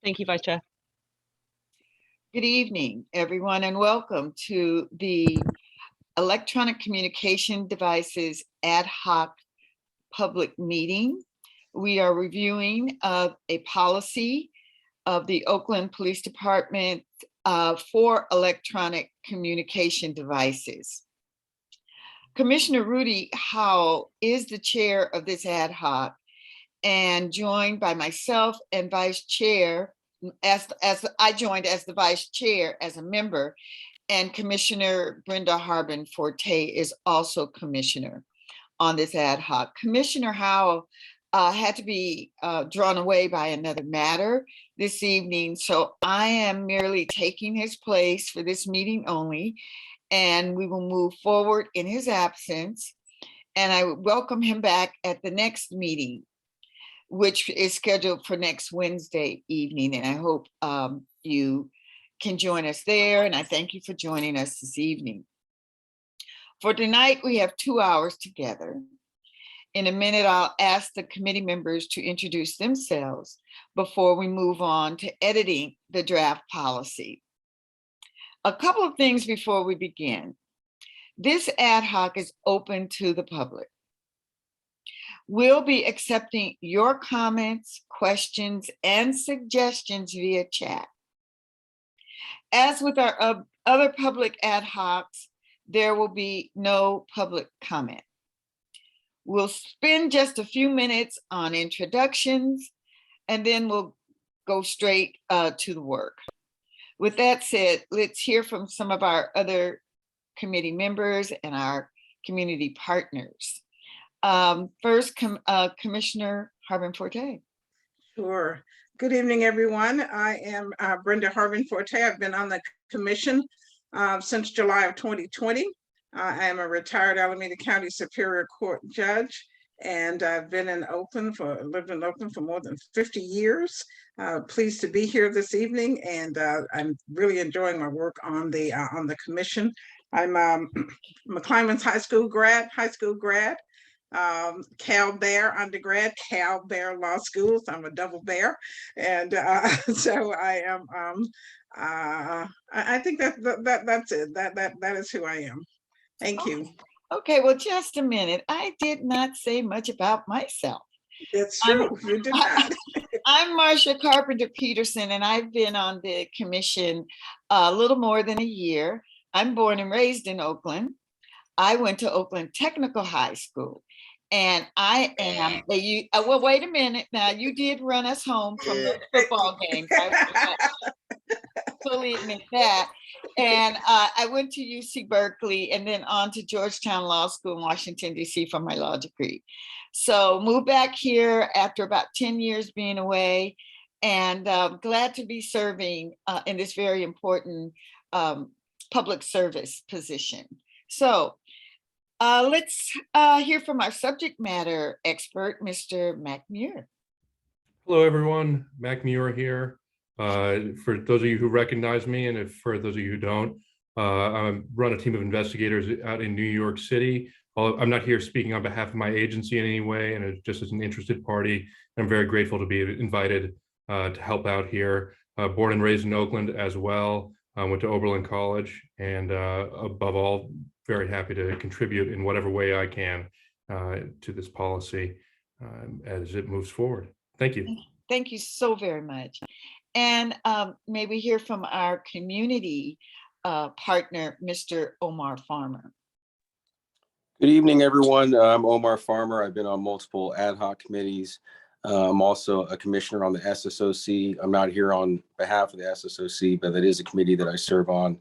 Thank you, Vice Chair. Good evening, everyone, and welcome to the Electronic Communication Devices Ad Hoc Public Meeting. We are reviewing a policy of the Oakland Police Department for electronic communication devices. Commissioner Rudy Howell is the chair of this ad hoc and joined by myself and vice chair, as I joined as the vice chair as a member, and Commissioner Brenda Harbin Forte is also commissioner on this ad hoc. Commissioner Howell had to be drawn away by another matter this evening, so I am merely taking his place for this meeting only, and we will move forward in his absence. And I welcome him back at the next meeting, which is scheduled for next Wednesday evening. And I hope you can join us there. And I thank you for joining us this evening. For tonight, we have 2 hours together. In a minute, I'll ask the committee members to introduce themselves before we move on to editing the draft policy. A couple of things before we begin. This ad hoc is open to the public. We'll be accepting your comments, questions, and suggestions via chat. As with our other public ad hocs, there will be no public comment. We'll spend just a few minutes on introductions, and then we'll go straight to the work. With that said, let's hear from some of our other committee members and our community partners. First, Commissioner Harbin Forte. Sure. Good evening, everyone. I am Brenda Harbin Forte. I've been on the commission since July of 2020. I am a retired Alameda County Superior Court judge, and I've been in Oakland lived in Oakland for more than 50 years. Pleased to be here this evening, and I'm really enjoying my work on the commission. I'm McClymonds High School grad, Cal Bear undergrad, Cal Bear Law School. So I'm a double bear, and so I am. I think that's it. That is who I am. Thank you. Okay, well, just a minute. I did not say much about myself. That's true. You did not. I'm Marcia Carpenter Peterson, and I've been on the commission a little more than a year. I'm born and raised in Oakland. I went to Oakland Technical High School, and I am well, wait a minute now. You did run us home from the football games. I fully admit that. And I went to UC Berkeley and then on to Georgetown Law School in Washington, D.C. for my law degree. So moved back here after about 10 years being away, and glad to be serving in this very important public service position. So let's hear from our subject matter expert, Mr. Mac Muir. Hello, everyone. Mac Muir here. For those of you who recognize me, and for those of you who don't, I run a team of investigators out in New York City. I'm not here speaking on behalf of my agency in any way, and just as an interested party. I'm very grateful to be invited to help out here. Born and raised in Oakland as well. Went to Oberlin College, and above all, very happy to contribute in whatever way I can to this policy as it moves forward. Thank you. Thank you so very much. And may we hear from our community partner, Mr. Omar Farmer. Good evening, everyone. I'm Omar Farmer. I've been on multiple ad hoc committees. I'm also a commissioner on the SSOC. I'm not here on behalf of the SSOC, but that is a committee that I serve on.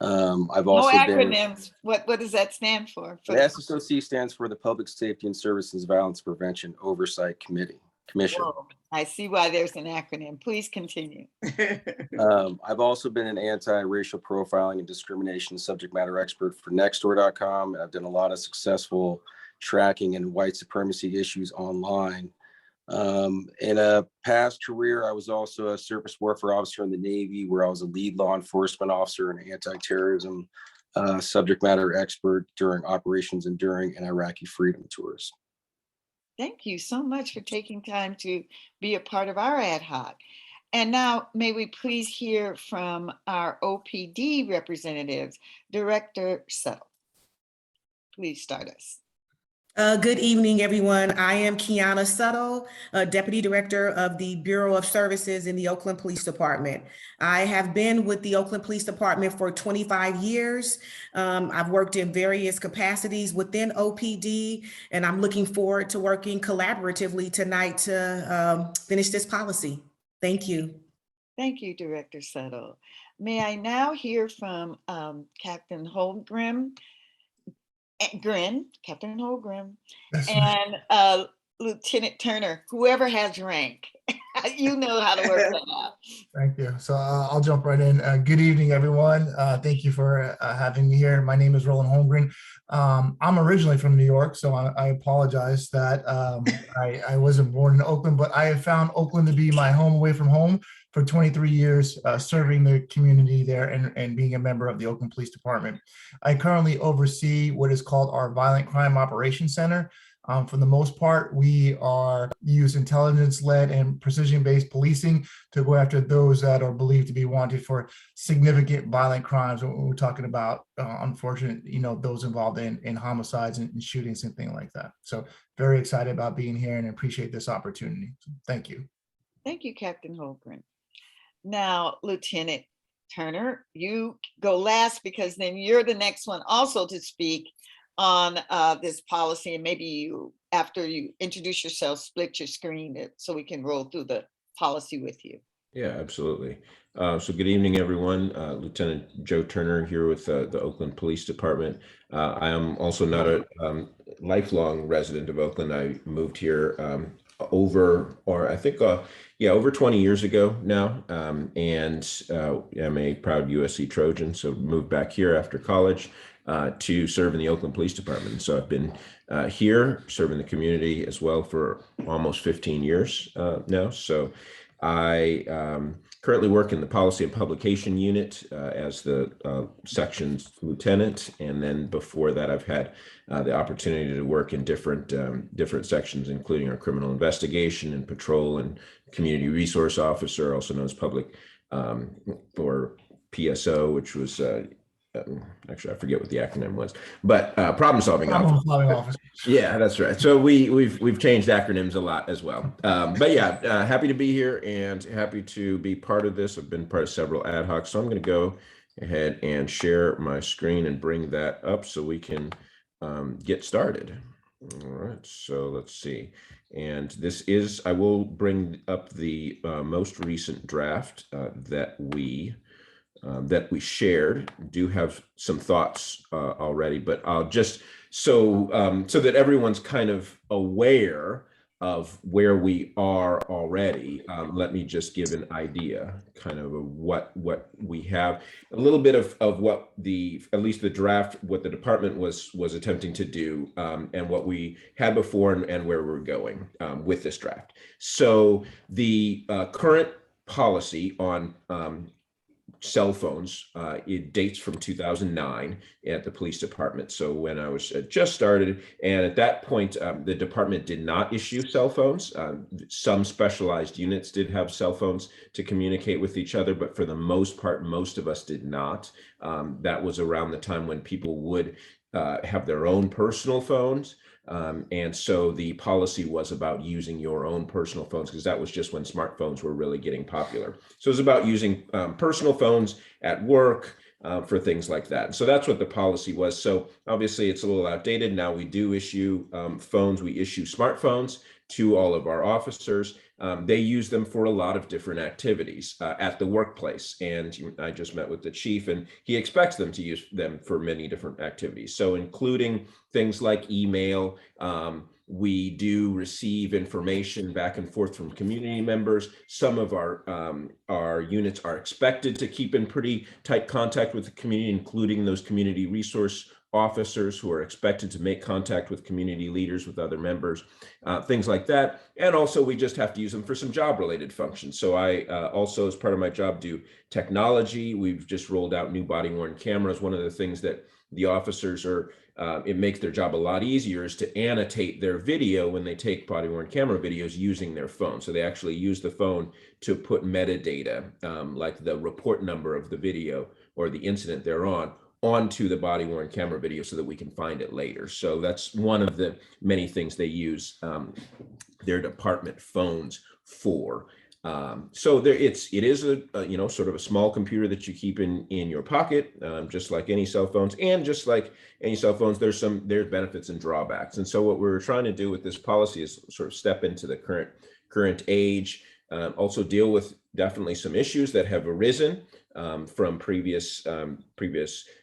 I've also no acronyms. What does that stand for? The SSOC stands for the Public Safety and Services Violence Prevention Oversight Commission. Whoa, I see why there's an acronym. Please continue. I've also been an anti-racial profiling and discrimination subject matter expert for Nextdoor.com. I've done a lot of successful tracking and white supremacy issues online. In a past career, I was also a surface warfare officer in the Navy, where I was a lead law enforcement officer and anti-terrorism subject matter expert during Operations Enduring and Iraqi Freedom Tours. Thank you so much for taking time to be a part of our ad hoc. And now may we please hear from our OPD representatives, Director Settle. Please start us. Good evening, everyone. I am Kiana Suttle, Deputy Director of the Bureau of Services in the Oakland Police Department. I have been with the Oakland Police Department for 25 years. I've worked in various capacities within OPD, and I'm looking forward to working collaboratively tonight to finish this policy. Thank you. Thank you, Director Settle. May I now hear from Captain Holmgren, Captain Holmgren, and Lieutenant Turner, whoever has rank. You know how to work that out. Thank you. So I'll jump right in. Good evening, everyone. Thank you for having me here. My name is Roland Holmgren. I'm originally from New York, so I apologize that I wasn't born in Oakland, but I have found Oakland to be my home away from home for 23 years, serving the community there and being a member of the Oakland Police Department. I currently oversee what is called our Violent Crime Operations Center. For the most part, we use intelligence-led and precision-based policing to go after those that are believed to be wanted for significant violent crimes. We're talking about, unfortunate, those involved in homicides and shootings and things like that. So very excited about being here and appreciate this opportunity. So thank you. Thank you, Captain Holmgren. Now, Lieutenant Turner, you go last because then you're the next one also to speak on this policy, and maybe you, after you introduce yourself, split your screen so we can roll through the policy with you. Yeah, absolutely. So good evening, everyone. Lieutenant Joe Turner here with the Oakland Police Department. I am also not a lifelong resident of Oakland. I moved here over 20 years ago now, and I'm a proud USC Trojan, so moved back here after college to serve in the Oakland Police Department. So I've been here serving the community as well for almost 15 years now. So I currently work in the Policy and Publication Unit as the section's lieutenant. And then before that, I've had the opportunity to work in different sections, including our criminal investigation and patrol and community resource officer, also known as public or PSO, which was actually I forget what the acronym was, but problem solving officer. Yeah, that's right. So we've changed acronyms a lot as well. But yeah, happy to be here and happy to be part of this. I've been part of several ad hoc, so I'm going to go ahead and share my screen and bring that up so we can get started. All right, so let's see. And this is, I will bring up the most recent draft that we shared. Do have some thoughts already, but I'll just so that everyone's kind of aware of where we are already. Let me just give an idea, kind of what we have, a little bit of what at least the draft, what the department was attempting to do, and what we had before and where we're going with this draft. So the current policy on cell phones, it dates from 2009 at the police department. So when I was just started, and at that point, the department did not issue cell phones. Some specialized units did have cell phones to communicate with each other, but for the most part, most of us did not. That was around the time when people would have their own personal phones. And so the policy was about using your own personal phones, because that was just when smartphones were really getting popular. So it was about using personal phones at work for things like that. And so that's what the policy was. So obviously it's a little outdated. Now we do issue phones. We issue smartphones to all of our officers. They use them for a lot of different activities at the workplace. And I just met with the chief, and he expects them to use them for many different activities. So including things like email, we do receive information back and forth from community members. Some of our units are expected to keep in pretty tight contact with the community, including those community resource officers who are expected to make contact with community leaders, with other members, things like that. And also we just have to use them for some job related functions. So I also, as part of my job, do technology. We've just rolled out new body worn cameras. One of the things that the officers are, it makes their job a lot easier, is to annotate their video when they take body worn camera videos using their phone. So they actually use the phone to put metadata, like the report number of the video or the incident they're on, onto the body worn camera video so that we can find it later. So that's one of the many things they use their department phones for. So there, it is a sort of a small computer that you keep in your pocket, just like any cell phones, and just like any cell phones, there's benefits and drawbacks. And so what we're trying to do with this policy is sort of step into the current age, also deal with definitely some issues that have arisen from previous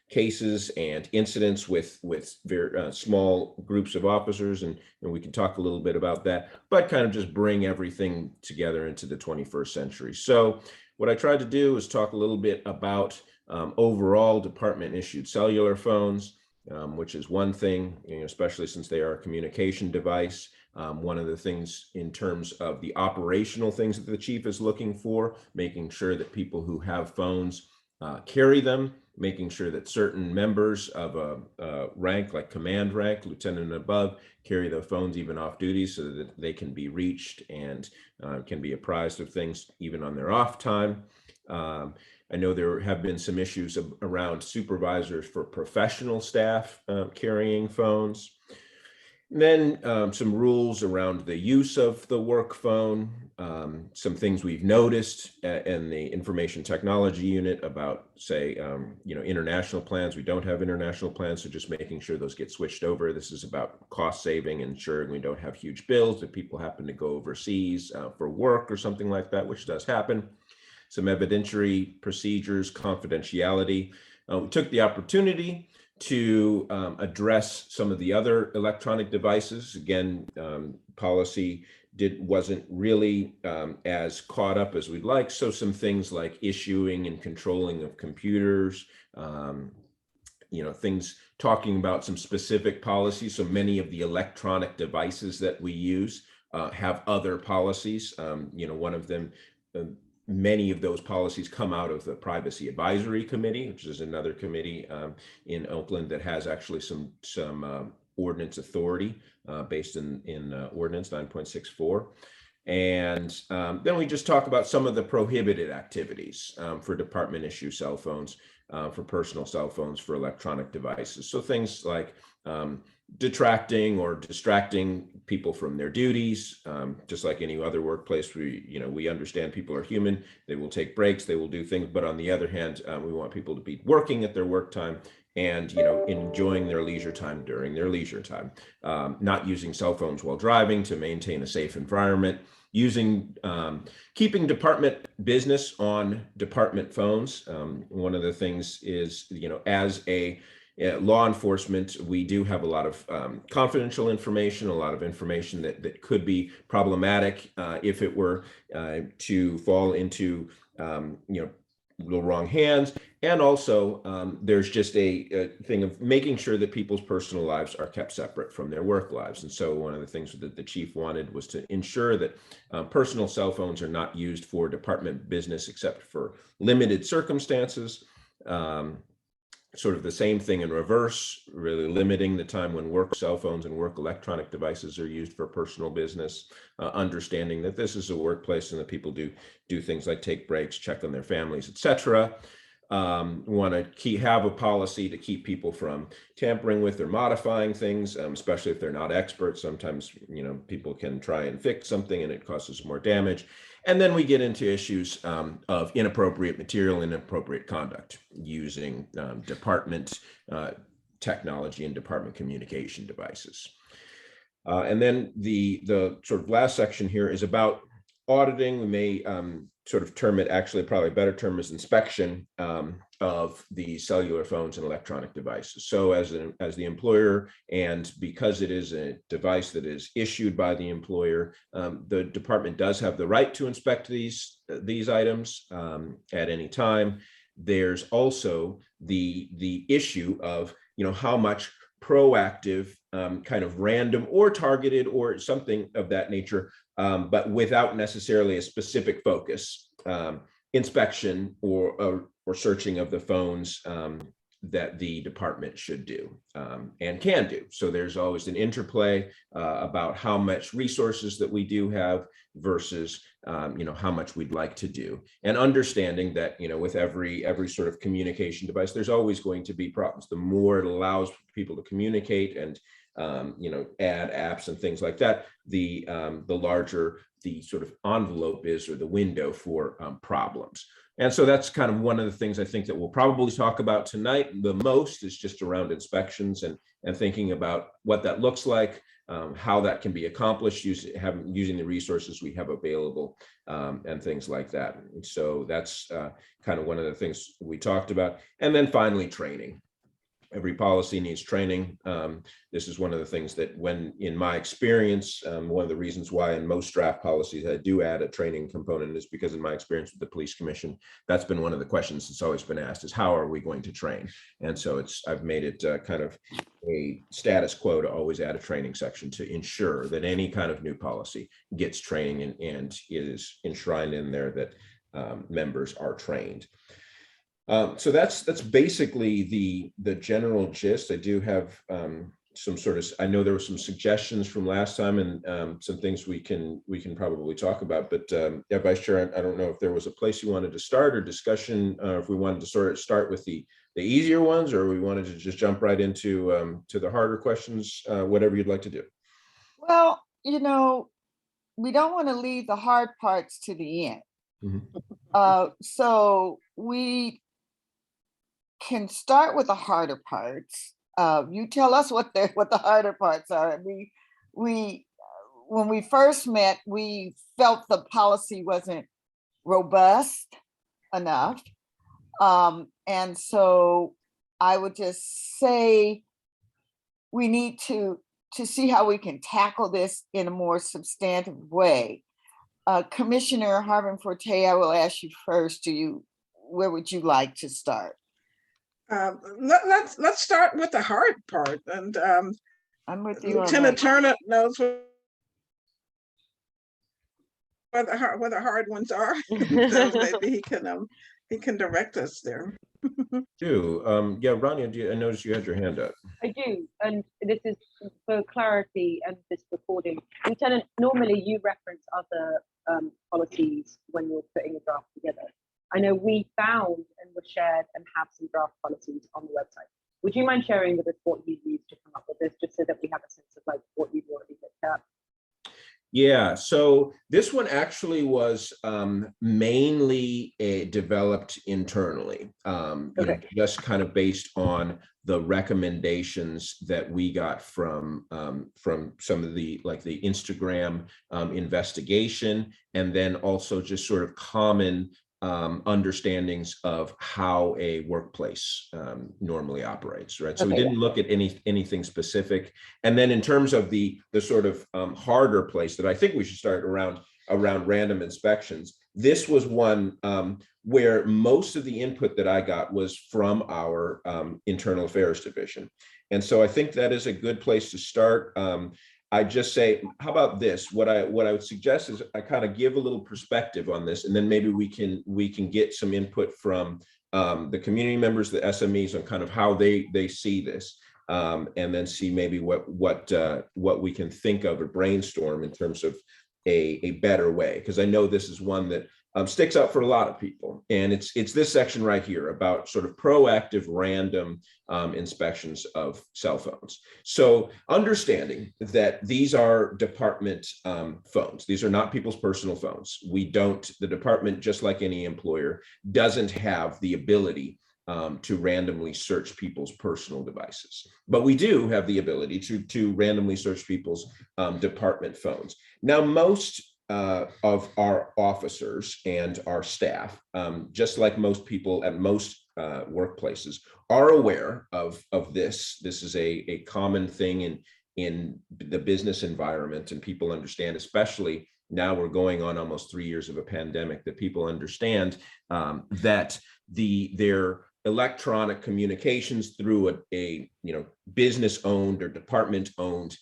cases and incidents with very small groups of officers, and we can talk a little bit about that, but kind of just bring everything together into the 21st century. So what I tried to do is talk a little bit about overall department issued cellular phones, which is one thing, especially since they are a communication device. One of the things in terms of the operational things that the chief is looking for, making sure that people who have phones carry them, making sure that certain members of a rank like command rank, lieutenant and above, carry their phones even off duty so that they can be reached and can be apprised of things even on their off time. I know there have been some issues around supervisors for professional staff carrying phones. And then some rules around the use of the work phone, some things we've noticed in the information technology unit about, say, international plans. We don't have international plans, so just making sure those get switched over. This is about cost saving, ensuring we don't have huge bills if people happen to go overseas for work or something like that, which does happen. Some evidentiary procedures, confidentiality. We took the opportunity to address some of the other electronic devices. Again, policy wasn't really as caught up as we'd like. So some things like issuing and controlling of computers, things talking about some specific policies. So many of the electronic devices that we use have other policies. One of them, many of those policies come out of the Privacy Advisory Committee, which is another committee in Oakland that has actually some ordinance authority based in Ordinance 9.64. And then we just talk about some of the prohibited activities for department issue cell phones, for personal cell phones, for electronic devices. So things like detracting or distracting people from their duties, just like any other workplace. We understand people are human. They will take breaks, they will do things, but on the other hand, we want people to be working at their work time and enjoying their leisure time during their leisure time, not using cell phones while driving to maintain a safe environment, keeping department business on department phones. One of the things is, as a law enforcement, we do have a lot of confidential information, a lot of information that could be problematic if it were to fall into the wrong hands. And also there's just a thing of making sure that people's personal lives are kept separate from their work lives. And so one of the things that the chief wanted was to ensure that personal cell phones are not used for department business except for limited circumstances. Sort of the same thing in reverse, really limiting the time when work cell phones and work electronic devices are used for personal business, understanding that this is a workplace and that people do things like take breaks, check on their families, etc. Want to have a policy to keep people from tampering with or modifying things, especially if they're not experts. Sometimes, people can try and fix something and it causes more damage. And then we get into issues of inappropriate material and inappropriate conduct using department technology and department communication devices. And then the sort of last section here is about auditing. We may sort of term it, actually probably a better term is inspection of the cellular phones and electronic devices. So as the employer, and because it is a device that is issued by the employer, the department does have the right to inspect these items at any time. There's also the issue of how much proactive, kind of random or targeted or something of that nature, but without necessarily a specific focus, inspection or searching of the phones that the department should do and can do. So there's always an interplay about how much resources that we do have versus how much we'd like to do, and understanding that with every sort of communication device, there's always going to be problems. The more it allows people to communicate and add apps and things like that, the larger the sort of envelope is, or the window for problems. And so that's kind of one of the things I think that we'll probably talk about tonight the most, is just around inspections and thinking about what that looks like, how that can be accomplished using the resources we have available, and things like that. And so that's kind of one of the things we talked about. And then finally, training. Every policy needs training. This is one of the things that, in my experience, one of the reasons why in most draft policies I do add a training component is because in my experience with the police commission, that's been one of the questions that's always been asked, is how are we going to train? And so I've made it kind of a status quo to always add a training section to ensure that any kind of new policy gets training and is enshrined in there that members are trained. So that's basically the general gist. I do have some sort of, I know there were some suggestions from last time and some things we can probably talk about, but yeah, Vice Chair, I don't know if there was a place you wanted to start or discussion, if we wanted to sort of start with the easier ones, or we wanted to just jump right into to the harder questions, whatever you'd like to do. Well, we don't want to leave the hard parts to the end. Mm-hmm. So we can start with the harder parts. You tell us what the harder parts are. We when we first met, we felt the policy wasn't robust enough, and so I would just say we need to see how we can tackle this in a more substantive way. Commissioner Harvin-Forte, I will ask you first. Where would you like to start? Let's start with the hard part, and I'm with you. Lieutenant Turner knows where the hard ones are, so maybe he can direct us there. Yeah, Rania, I noticed you had your hand up. I do, and this is for clarity and this recording. Lieutenant, normally you reference other policies when you're putting a draft together. I know we found and were shared and have some draft policies on the website. Would you mind sharing with us what you used to come up with this, just so that we have a sense of like what you've already picked up? Yeah, so this one actually was mainly developed internally, just kind of based on the recommendations that we got from some of the the Instagram investigation, and then also just sort of common understandings of how a workplace normally operates, right? So we didn't look at anything specific. And then in terms of the sort of harder place that I think we should start around random inspections, this was one where most of the input that I got was from our internal affairs division. And so I think that is a good place to start. I just say, how about this? What I would suggest is I kind of give a little perspective on this, and then maybe we can get some input from the community members, the SMEs, on kind of how they see this, and then see maybe what we can think of or brainstorm in terms of a better way. Because I know this is one that sticks out for a lot of people, and it's this section right here about sort of proactive random inspections of cell phones. So understanding that these are department phones, these are not people's personal phones. The department, just like any employer, doesn't have the ability to randomly search people's personal devices, but we do have the ability to randomly search people's department phones. Now, most of our officers and our staff, just like most people at most workplaces, are aware of this. This is a common thing in the business environment, and people understand, especially now we're going on almost 3 years of a pandemic, that people understand that their electronic communications through a business owned or department owned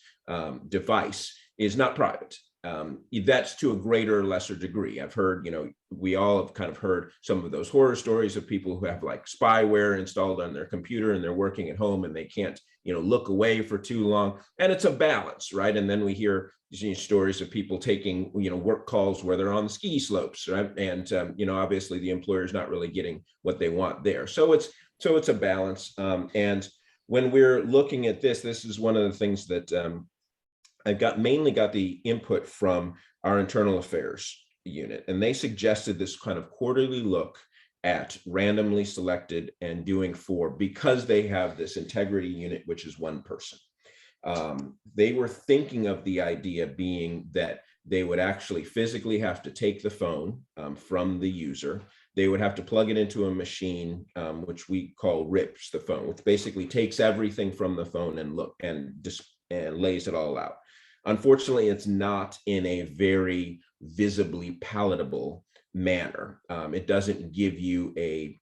device is not private. that's to a greater or lesser degree. I've heard, we all have kind of heard some of those horror stories of people who have like spyware installed on their computer and they're working at home and they can't, look away for too long. And it's a balance, right? And then we hear stories of people taking, work calls where they're on the ski slopes, right? And, obviously the employer is not really getting what they want there. So it's a balance. And when we're looking at this is one of the things that I've mainly got the input from our internal affairs unit, and they suggested this kind of quarterly look at randomly selected and doing because they have this integrity unit, which is one person. They were thinking of the idea being that they would actually physically have to take the phone from the user. They would have to plug it into a machine, which we call RIPS the phone, which basically takes everything from the phone and lays it all out. Unfortunately, it's not in a very visibly palatable manner. It doesn't give you a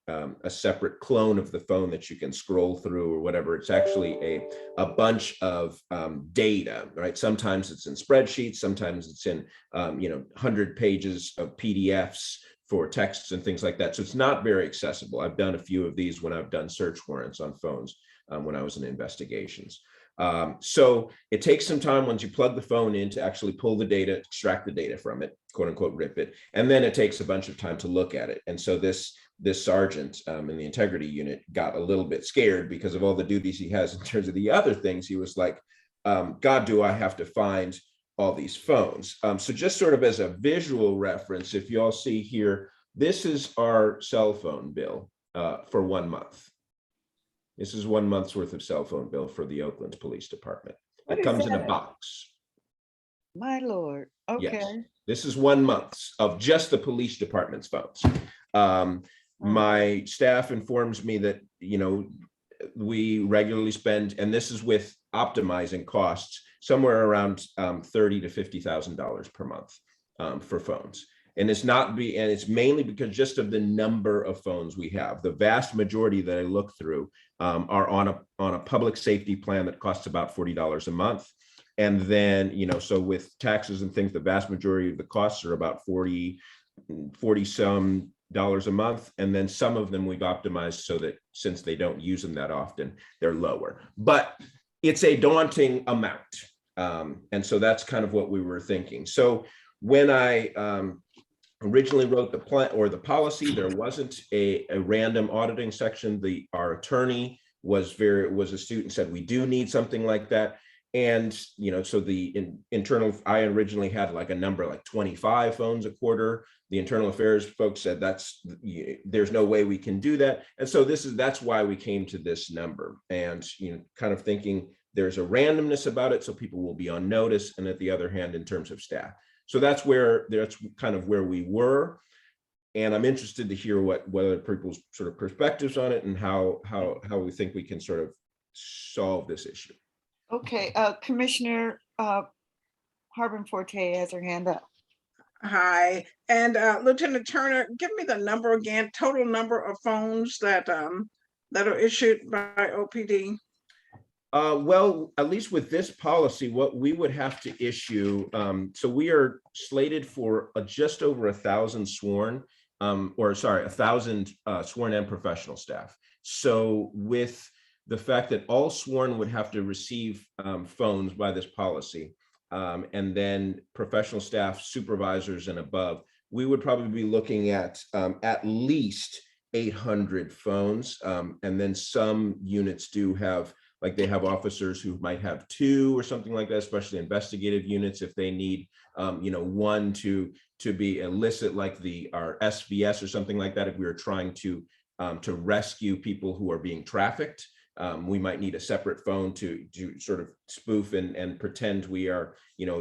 separate clone of the phone that you can scroll through or whatever. It's actually a bunch of data, right? Sometimes it's in spreadsheets, sometimes it's in 100 pages of PDFs for texts and things like that. So it's not very accessible. I've done a few of these when I've done search warrants on phones when I was in investigations. So it takes some time once you plug the phone in to actually pull the data, extract the data from it, quote unquote, rip it. And then it takes a bunch of time to look at it. And so this sergeant in the integrity unit got a little bit scared because of all the duties he has in terms of the other things. He was like, God, do I have to find all these phones? So just sort of as a visual reference, if you all see here, this is our cell phone bill for 1 month. This is 1 month's worth of cell phone bill for the Oakland Police Department. It comes in a box. My Lord. Okay. Yes. This is 1 month of just the police department's phones. My staff informs me that, we regularly spend, and this is with optimizing costs, somewhere around $30,000 to $50,000 per month for phones. And it's mainly because just of the number of phones we have. The vast majority that I look through are on a public safety plan that costs about $40 a month. And then, so with taxes and things, the vast majority of the costs are about 40 some dollars a month. And then some of them we've optimized so that since they don't use them that often, they're lower. But it's a daunting amount. And so that's kind of what we were thinking. So when I originally wrote the plan or the policy, there wasn't a random auditing section. Our attorney was astute and said, we do need something like that. And, so the internal, I originally had like a number like 25 phones a quarter. The internal affairs folks said there's no way we can do that. And so that's why we came to this number, and, kind of thinking there's a randomness about it. So people will be on notice. And at the other hand, in terms of staff. So that's kind of where we were. And I'm interested to hear what other people's sort of perspectives on it and how we think we can sort of solve this issue. Okay, Commissioner Harbin Forte has her hand up. Hi, and Lieutenant Turner, give me the number again, total number of phones that are issued by OPD. Well, at least with this policy, what we would have to issue, so we are slated for just over 1,000 sworn, 1,000 sworn and professional staff. So with the fact that all sworn would have to receive phones by this policy, and then professional staff, supervisors and above, we would probably be looking at least 800 phones. And then some units do have, like they have officers who might have 2 or something like that, especially investigative units, if they need, one to be illicit, like our SVS or something like that. If we were trying to rescue people who are being trafficked, we might need a separate phone to sort of spoof and pretend we are,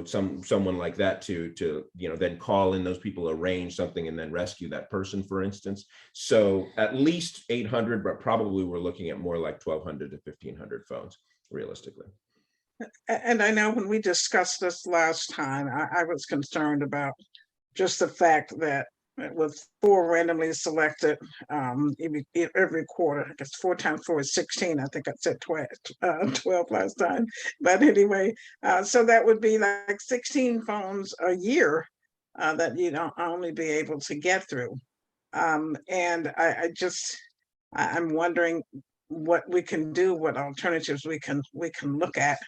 someone like that to then call in those people, arrange something, and then rescue that person, for instance. So at least 800, but probably we're looking at more like 1,200 to 1,500 phones, realistically. And I know when we discussed this last time, I was concerned about just the fact that with 4 randomly selected every quarter. I guess 4 times 4 is 16. I think I said 12 last time. But anyway, so that would be like 16 phones a year that you don't only be able to get through. And I'm wondering what we can do, what alternatives we can look at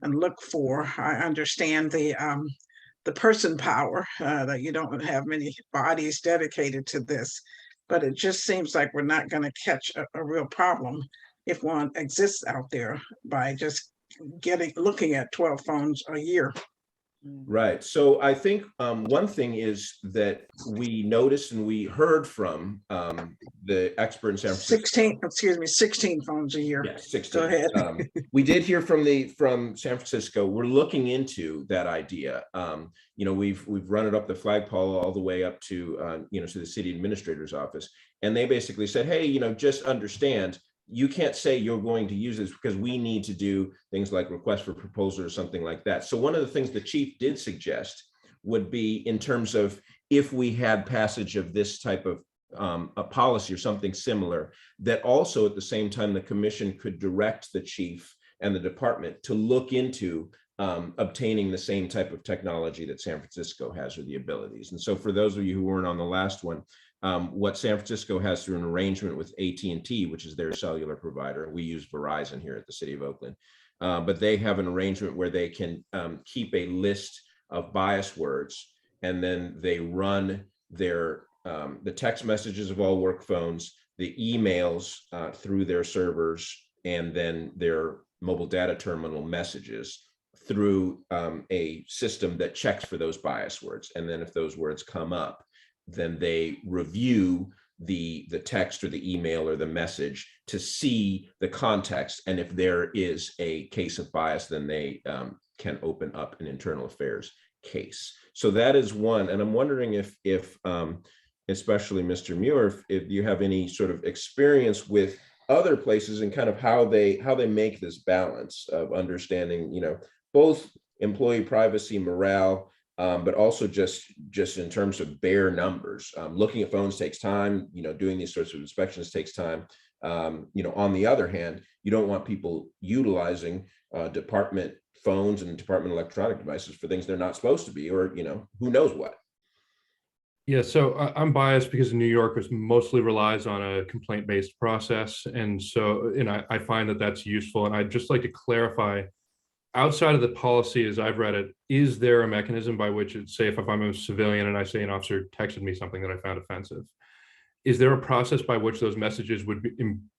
and look for. I understand the person power, that you don't have many bodies dedicated to this, but it just seems like we're not going to catch a real problem if one exists out there by just looking at 12 phones a year. Right. So I think one thing is that we noticed and we heard from the expert in San Francisco. 16 phones a year. Yes, 16. Go ahead. We did hear from San Francisco. We're looking into that idea. We've run it up the flagpole all the way up to to the city administrator's office, and they basically said, hey, just understand, you can't say you're going to use this because we need to do things like request for proposal or something like that. So one of the things the chief did suggest would be, in terms of if we had passage of this type of a policy or something similar, that also at the same time the commission could direct the chief and the department to look into obtaining the same type of technology that San Francisco has, or the abilities. And so for those of you who weren't on the last one, what San Francisco has through an arrangement with AT&T, which is their cellular provider, we use Verizon here at the city of Oakland, but they have an arrangement where they can keep a list of bias words, and then they run their the text messages of all work phones, the emails through their servers, and then their mobile data terminal messages through a system that checks for those bias words. And then if those words come up, then they review the text or the email or the message to see the context. And if there is a case of bias, then they can open up an internal affairs case. So that is one. And I'm wondering if especially Mr. Muir, if you have any sort of experience with other places and kind of how they make this balance of understanding, both employee privacy, morale, but also just in terms of bare numbers. Looking at phones takes time, doing these sorts of inspections takes time. On the other hand, you don't want people utilizing department phones and department electronic devices for things they're not supposed to be, or, who knows what. Yeah, so I'm biased because New York mostly relies on a complaint-based process. And so, I find that that's useful. And I'd just like to clarify, outside of the policy as I've read it, is there a mechanism by which it's, say, if I'm a civilian and I say an officer texted me something that I found offensive, is there a process by which those messages would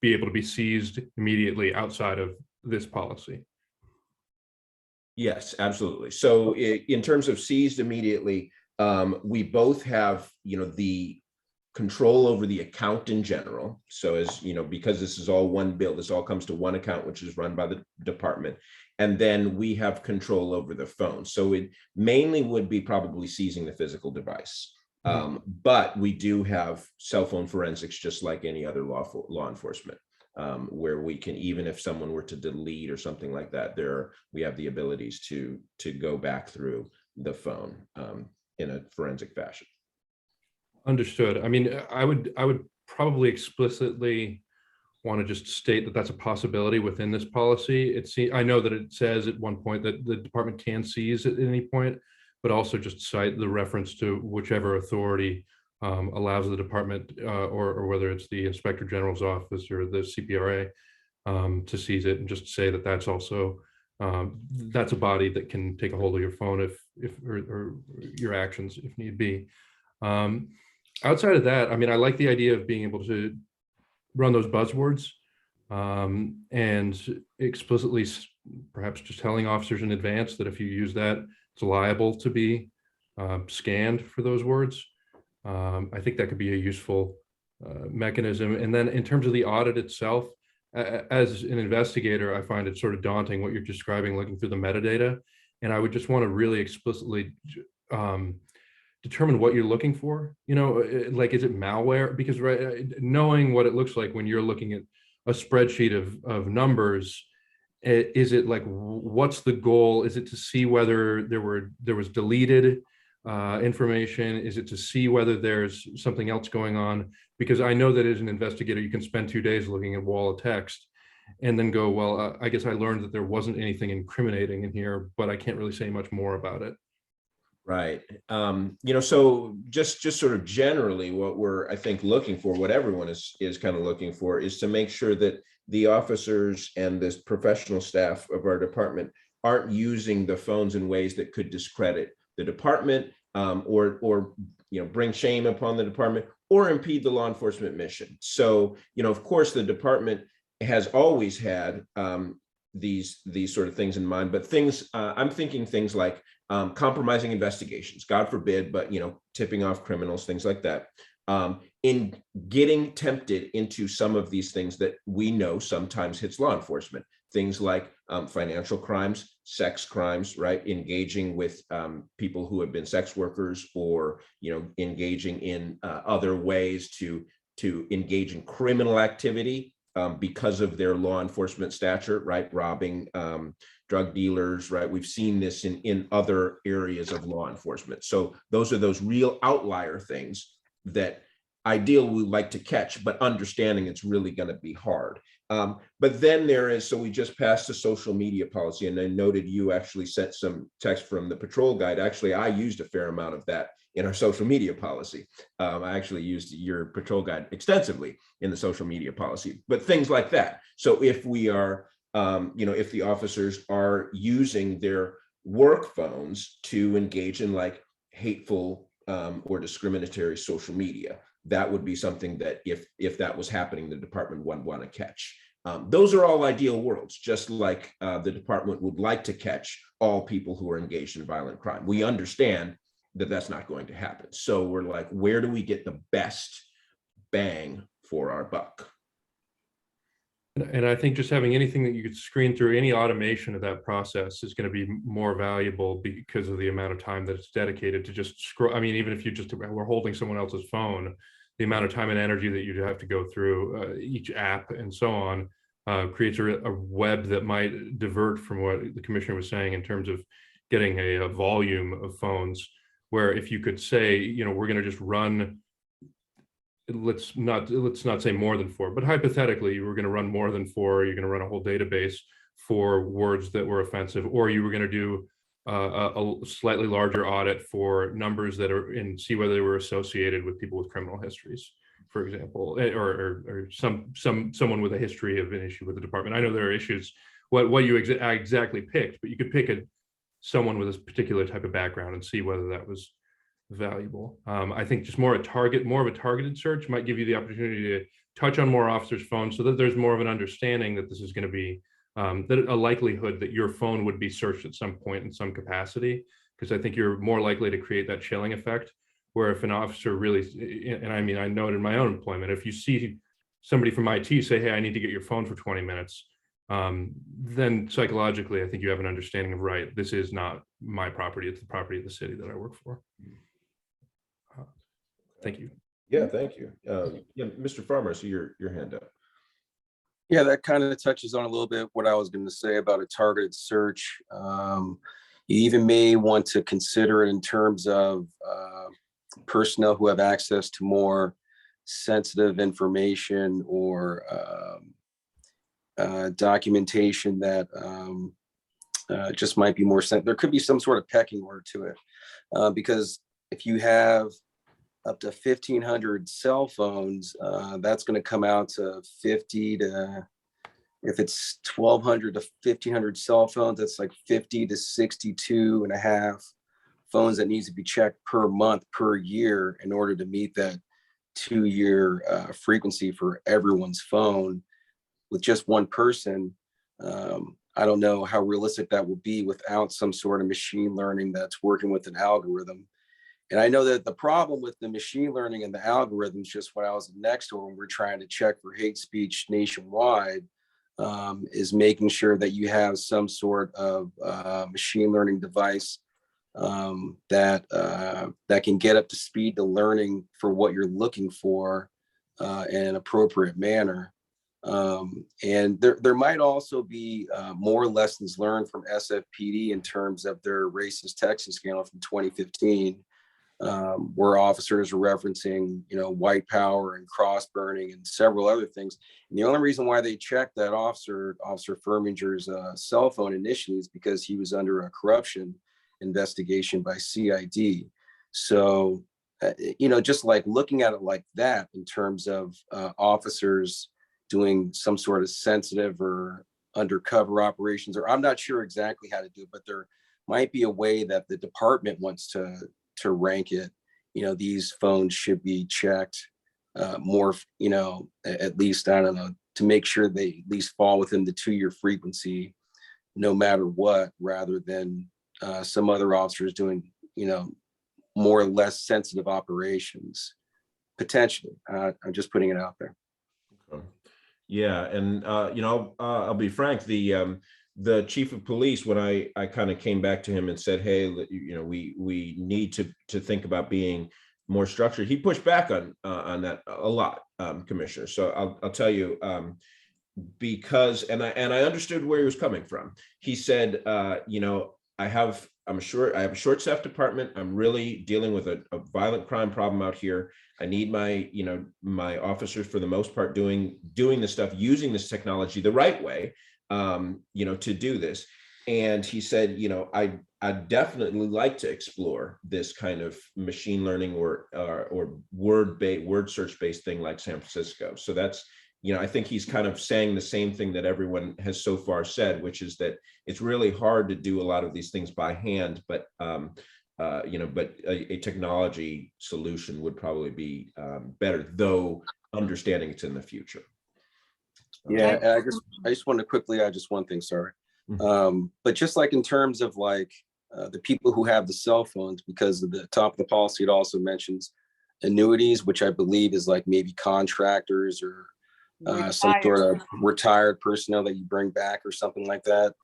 be able to be seized immediately outside of this policy? Yes, absolutely. So in terms of seized immediately, we both have, the control over the account in general. So as because this is all one bill, this all comes to one account, which is run by the department. And then we have control over the phone. So it mainly would be probably seizing the physical device. But we do have cell phone forensics, just like any other law enforcement, where we can, even if someone were to delete or something like that, we have the abilities to go back through the phone in a forensic fashion. Understood. I mean, I would probably explicitly want to just state that that's a possibility within this policy. I know that it says at one point that the department can seize at any point, but also just cite the reference to whichever authority allows the department or whether it's the Inspector General's office or the CPRA to seize it, and just say that that's also that's a body that can take a hold of your phone or your actions if need be. Outside of that, I mean, I like the idea of being able to run those buzzwords and explicitly perhaps just telling officers in advance that if you use that, it's liable to be scanned for those words. I think that could be a useful mechanism. And then in terms of the audit itself, as an investigator, I find it sort of daunting what you're describing, looking through the metadata. And I would just want to really explicitly determine what you're looking for. Like, is it malware? Because knowing what it looks like when you're looking at a spreadsheet of numbers, is it like, what's the goal? Is it to see whether there was deleted information? Is it to see whether there's something else going on? Because I know that as an investigator, you can spend 2 days looking at a wall of text and then go, well, I guess I learned that there wasn't anything incriminating in here, but I can't really say much more about it. Right. So just sort of generally what we're, I think, looking for, what everyone is kind of looking for, is to make sure that the officers and this professional staff of our department aren't using the phones in ways that could discredit the department, or bring shame upon the department or impede the law enforcement mission. So, of course, the department has always had these sort of things in mind, but I'm thinking things like compromising investigations, God forbid, but tipping off criminals, things like that. In getting tempted into some of these things that we know sometimes hits law enforcement, things like financial crimes, sex crimes, right? Engaging with people who have been sex workers, or engaging in other ways to engage in criminal activity because of their law enforcement stature, right? Robbing drug dealers, right? We've seen this in other areas of law enforcement. So those are those real outlier things that ideally we like to catch, but understanding it's really going to be hard. But then so we just passed a social media policy, and I noted you actually sent some text from the patrol guide. Actually, I used a fair amount of that in our social media policy. I actually used your patrol guide extensively in the social media policy, but things like that. So if we are, if the officers are using their work phones to engage in like hateful or discriminatory social media, that would be something that if that was happening, the department would want to catch. Those are all ideal worlds, just like the department would like to catch all people who are engaged in violent crime. We understand that that's not going to happen. So we're like, where do we get the best bang for our buck? And I think just having anything that you could screen through, any automation of that process is going to be more valuable because of the amount of time that it's dedicated to just scroll. I mean, even if you just were holding someone else's phone, the amount of time and energy that you'd have to go through each app and so on creates a web that might divert from what the commissioner was saying in terms of getting a volume of phones, where if you could say, we're going to just run, let's not say more than 4, but hypothetically, you were going to run more than 4, or you're going to run a whole database for words that were offensive, or you were going to do a slightly larger audit for numbers that are and see whether they were associated with people with criminal histories, for example, or someone with a history of an issue with the department. I know there are issues, what you exactly picked, but you could pick someone with a particular type of background and see whether that was valuable. I think just more of a targeted search might give you the opportunity to touch on more officers' phones, so that there's more of an understanding that this is going to be that a likelihood that your phone would be searched at some point in some capacity, because I think you're more likely to create that chilling effect, where if an officer really, and I mean, I know it in my own employment, if you see somebody from IT say, hey, I need to get your phone for 20 minutes, then psychologically, I think you have an understanding of, right, this is not my property, it's the property of the city that I work for. Thank you. Yeah, thank you. Yeah, Mr. Farmer, so your hand up. Yeah, that kind of touches on a little bit what I was going to say about a targeted search. You even may want to consider it in terms of personnel who have access to more sensitive information or documentation that just might be more sensitive. There could be some sort of pecking order to it, because if you have up to 1,500 cell phones, that's going to come out to 50 to, if it's 1,200 to 1,500 cell phones, that's like 50 to 62 and a half phones that needs to be checked per month, per year, in order to meet that 2-year frequency for everyone's phone with just one person. I don't know how realistic that will be without some sort of machine learning that's working with an algorithm. And I know that the problem with the machine learning and the algorithms, just when I was next door, when we're trying to check for hate speech nationwide, is making sure that you have some sort of machine learning device that can get up to speed the learning for what you're looking for in an appropriate manner. And there might also be more lessons learned from SFPD in terms of their racist texting scandal from 2015. where officers are referencing, white power and cross burning and several other things. And the only reason why they checked that Officer Firminger's cell phone initially is because he was under a corruption investigation by CID. So, just like looking at it like that in terms of officers doing some sort of sensitive or undercover operations, or I'm not sure exactly how to do it, but there might be a way that the department wants to rank it. These phones should be checked more, at least, I don't know, to make sure they at least fall within the 2-year frequency, no matter what, rather than some other officers doing, more or less sensitive operations, potentially. I'm just putting it out there. Yeah, and I'll be frank. The chief of police, when I kind of came back to him and said, hey, we need to think about being more structured, he pushed back on that a lot, Commissioner. So I'll tell you, because and I understood where he was coming from. He said, I have a short staff department. I'm really dealing with a violent crime problem out here. I need my, my officers for the most part doing this stuff, using this technology the right way, to do this. And he said, I definitely like to explore this kind of machine learning or word search based thing like San Francisco. So that's, I think he's kind of saying the same thing that everyone has so far said, which is that it's really hard to do a lot of these things by hand, but a technology solution would probably be better, though understanding it's in the future. Yeah, I just want to quickly add just one thing, sorry. But just like in terms of like the people who have the cell phones, because at the top of the policy, it also mentions annuities, which I believe is like maybe contractors or some sort of retired personnel that you bring back or something like that,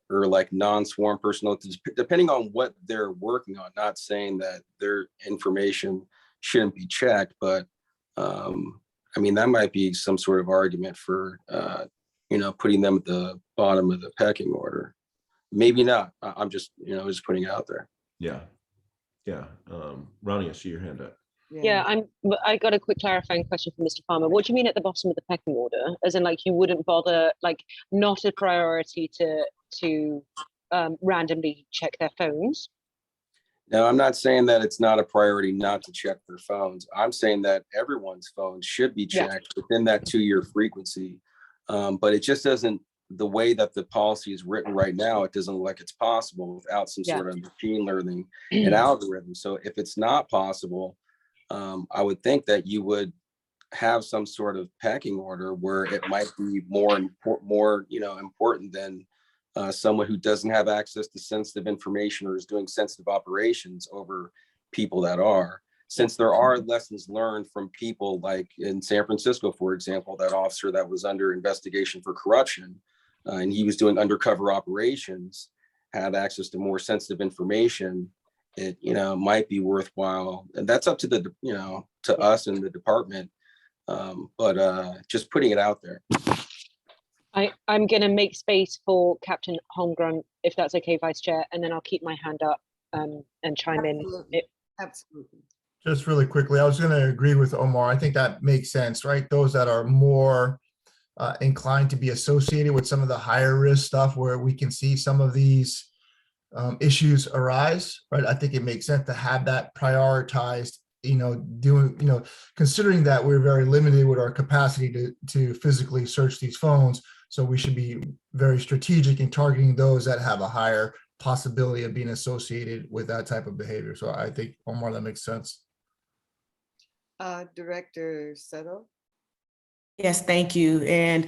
or like non-sworn personnel, depending on what they're working on. Not saying that their information shouldn't be checked, but that might be some sort of argument for putting them at the bottom of the pecking order. Maybe not. I'm just just putting it out there. Yeah. Ronnie, I see your hand up. Yeah, I got a quick clarifying question for Mr. Farmer. What do you mean at the bottom of the pecking order? As in, like, you wouldn't bother, like, not a priority to randomly check their phones? No, I'm not saying that it's not a priority not to check their phones. I'm saying that everyone's phones should be checked within that 2-year frequency. But it just doesn't, the way that the policy is written right now, it doesn't look like it's possible without some sort of machine learning and algorithm. So if it's not possible, I would think that you would have some sort of pecking order where it might be more important than someone who doesn't have access to sensitive information or is doing sensitive operations over people that are. Since there are lessons learned from people like in San Francisco, for example, that officer that was under investigation for corruption, and he was doing undercover operations, had access to more sensitive information, it might be worthwhile. And that's up to the to us and the department, but just putting it out there. I'm going to make space for Captain Holmgren, if that's okay, Vice Chair, and then I'll keep my hand up and chime in. Absolutely. Just really quickly, I was going to agree with Omar. I think that makes sense, right? Those that are more inclined to be associated with some of the higher risk stuff where we can see some of these issues arise, right? I think it makes sense to have that prioritized, considering that we're very limited with our capacity to physically search these phones. So we should be very strategic in targeting those that have a higher possibility of being associated with that type of behavior. So I think, Omar, that makes sense. Director Settle. Yes, thank you. And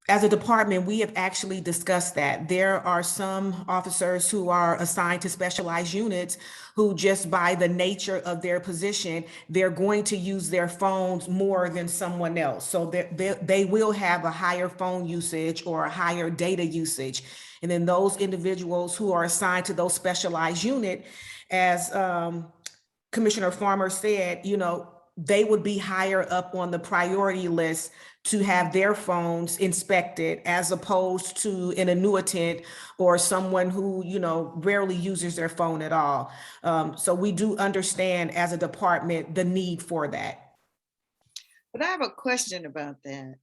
as a department, we have actually discussed that. There are some officers who are assigned to specialized units who, just by the nature of their position, they're going to use their phones more than someone else. So they will have a higher phone usage or a higher data usage. And then those individuals who are assigned to those specialized unit, as Commissioner Farmer said, they would be higher up on the priority list to have their phones inspected, as opposed to an annuitant or someone who, rarely uses their phone at all. So we do understand as a department the need for that. But I have a question about that.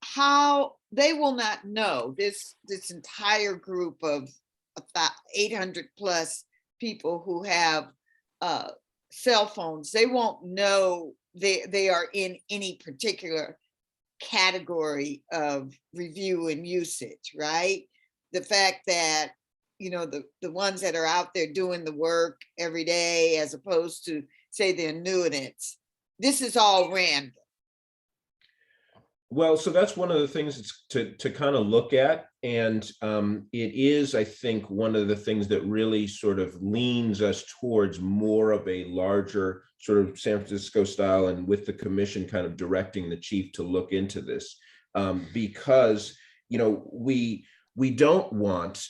How they will not know, this entire group of 800 plus people who have cell phones, they won't know they are in any particular category of review and usage, right? The fact that, the ones that are out there doing the work every day, as opposed to, say, the annuitants, this is all random. Well, so that's one of the things to kind of look at. And it is, I think, one of the things that really sort of leans us towards more of a larger sort of San Francisco style, and with the commission kind of directing the chief to look into this, because, we don't want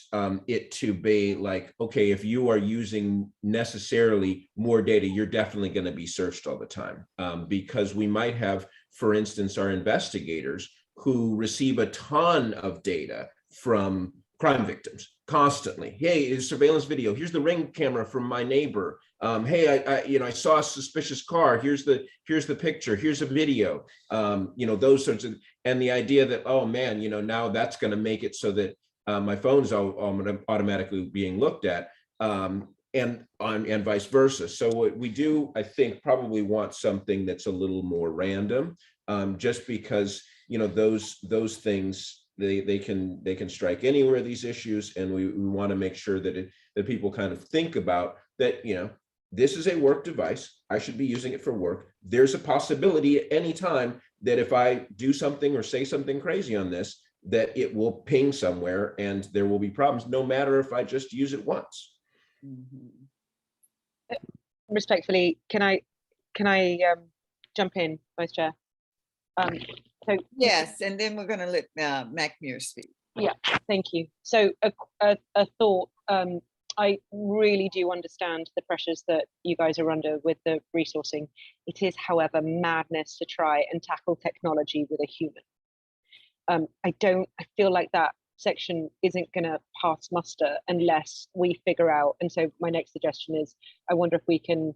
it to be like, okay, if you are using necessarily more data, you're definitely going to be searched all the time, because we might have, for instance, our investigators who receive a ton of data from crime victims constantly. Hey, surveillance video. Here's the Ring camera from my neighbor. Hey, I saw a suspicious car. Here's the picture. Here's a video. Those sorts of, and the idea that, oh man, now that's going to make it so that my phone's automatically being looked at, and vice versa. So we do, I think, probably want something that's a little more random, just because those things, they can strike anywhere, these issues, and we want to make sure that that people kind of think about that. This is a work device. I should be using it for work. There's a possibility at any time that if I do something or say something crazy on this, that it will ping somewhere and there will be problems, no matter if I just use it once. Respectfully, can I jump in, Vice Chair? So Yes, and then we're going to let Mac Muir speak. yeah, thank you. So a thought. I really do understand the pressures that you guys are under with the resourcing. It is, however, madness to try and tackle technology with a human. I feel like that section isn't going to pass muster unless we figure out. And so my next suggestion is, I wonder if we can,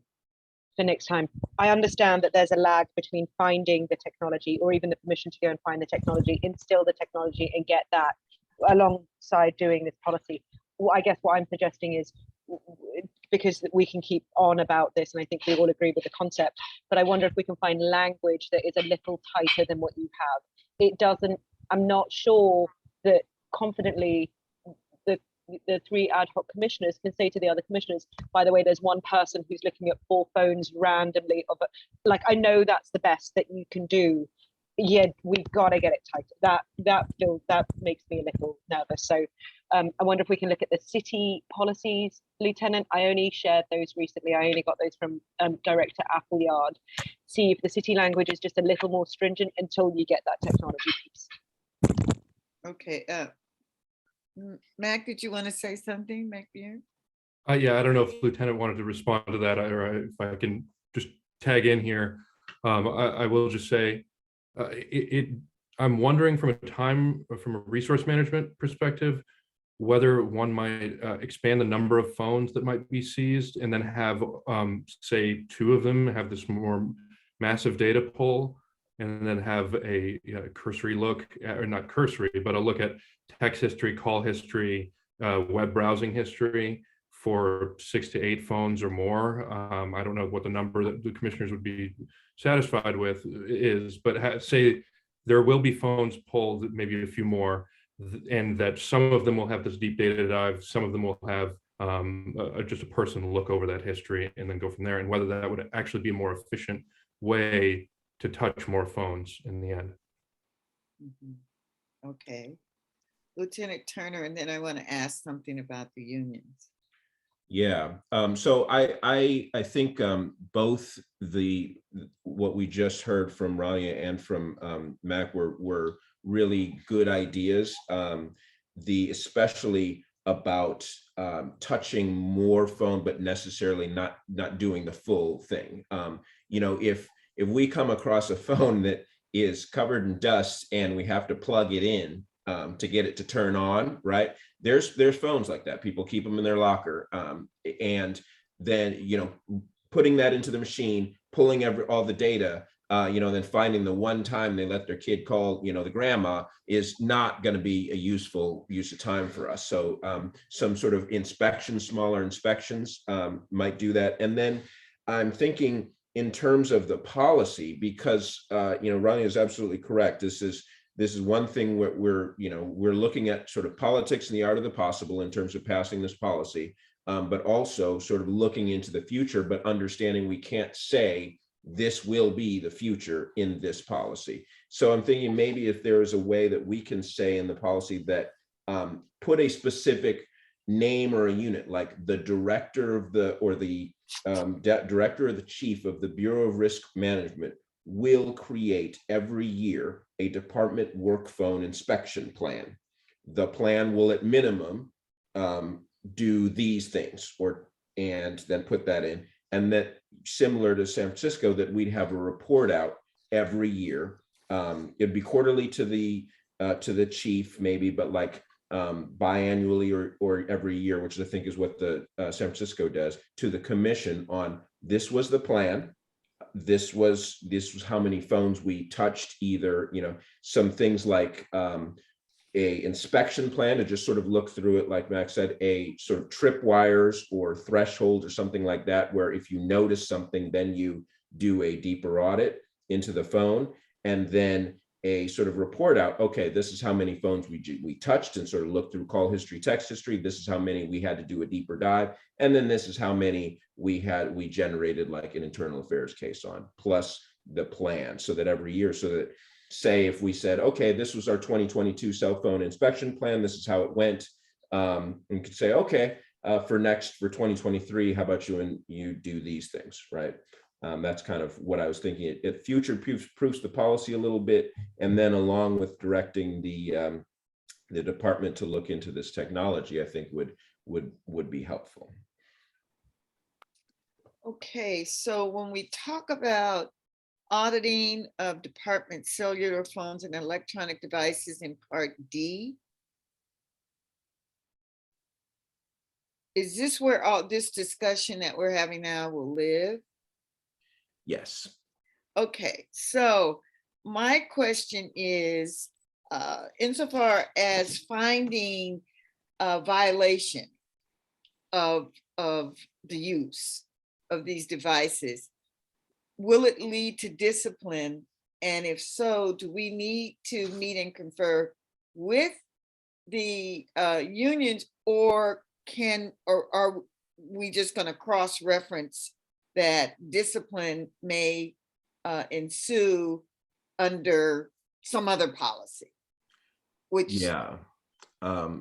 for next time, I understand that there's a lag between finding the technology, or even the permission to go and find the technology, instill the technology and get that alongside doing this policy. Well, I guess what I'm suggesting is, because we can keep on about this, and I think we all agree with the concept, but I wonder if we can find language that is a little tighter than what you have. It doesn't, I'm not sure that confidently the three ad hoc commissioners can say to the other commissioners, by the way, there's one person who's looking at 4 phones randomly. Like, I know that's the best that you can do. Yeah, we've got to get it tighter. That makes me a little nervous. So I wonder if we can look at the city policies, Lieutenant. I only shared those recently. I only got those from Director Appleyard. See if the city language is just a little more stringent until you get that technology piece. Okay. Mac, did you want to say something, Mac Muir? Yeah, I don't know if Lieutenant wanted to respond to that, or if I can just tag in here. I will just say, I'm wondering from a resource management perspective, whether one might expand the number of phones that might be seized, and then have, say, 2 of them have this more massive data pull, and then have a cursory look, or not cursory, but a look at text history, call history, web browsing history for 6 to 8 phones or more. I don't know what the number that the commissioners would be satisfied with is, but say there will be phones pulled, maybe a few more, and that some of them will have this deep data dive, some of them will have just a person look over that history and then go from there, and whether that would actually be a more efficient way to touch more phones in the end. Okay. Lieutenant Turner, and then I want to ask something about the unions. Yeah. So I think both what we just heard from Rania and from Mac were really good ideas. Especially about touching more phone, but necessarily not doing the full thing. if we come across a phone that is covered in dust and we have to plug it in to get it to turn on, right? There's phones like that. People keep them in their locker, and then putting that into the machine, pulling all the data, then finding the one time they let their kid call, the grandma is not going to be a useful use of time for us. So some sort of inspection, smaller inspections might do that. And then I'm thinking in terms of the policy, because Ronnie is absolutely correct. This is one thing where we're looking at sort of politics and the art of the possible in terms of passing this policy, but also sort of looking into the future, but understanding we can't say this will be the future in this policy. So I'm thinking maybe if there is a way that we can say in the policy that put a specific name or a unit, like the director of the director or the chief of the Bureau of Risk Management will create every year a department work phone inspection plan. The plan will at minimum do these things, and then put that in. And that, similar to San Francisco, that we'd have a report out every year. It'd be quarterly to the chief maybe, but like biannually or every year, which I think is what the San Francisco does, to the commission on this was the plan. This was how many phones we touched, either, some things like a inspection plan to just sort of look through it, like Max said, a sort of tripwires or threshold or something like that, where if you notice something, then you do a deeper audit into the phone, and then a sort of report out, okay, this is how many phones we touched, and sort of look through call history, text history. This is how many we had to do a deeper dive. And then this is how many we generated like an internal affairs case on, plus the plan, so that every year, so that, say if we said, okay, this was our 2022 cell phone inspection plan, this is how it went, and we could say, okay, for 2023, how about you do these things, right? That's kind of what I was thinking. It future proofs the policy a little bit, and then along with directing the department to look into this technology, I think would be helpful. Okay, so when we talk about auditing of department cellular phones and electronic devices in Part D, is this where all this discussion that we're having now will live? Yes. Okay, so my question is, insofar as finding a violation of the use of these devices, will it lead to discipline? And if so, do we need to meet and confer with the unions, or are we just going to cross-reference that discipline may ensue under some other policy?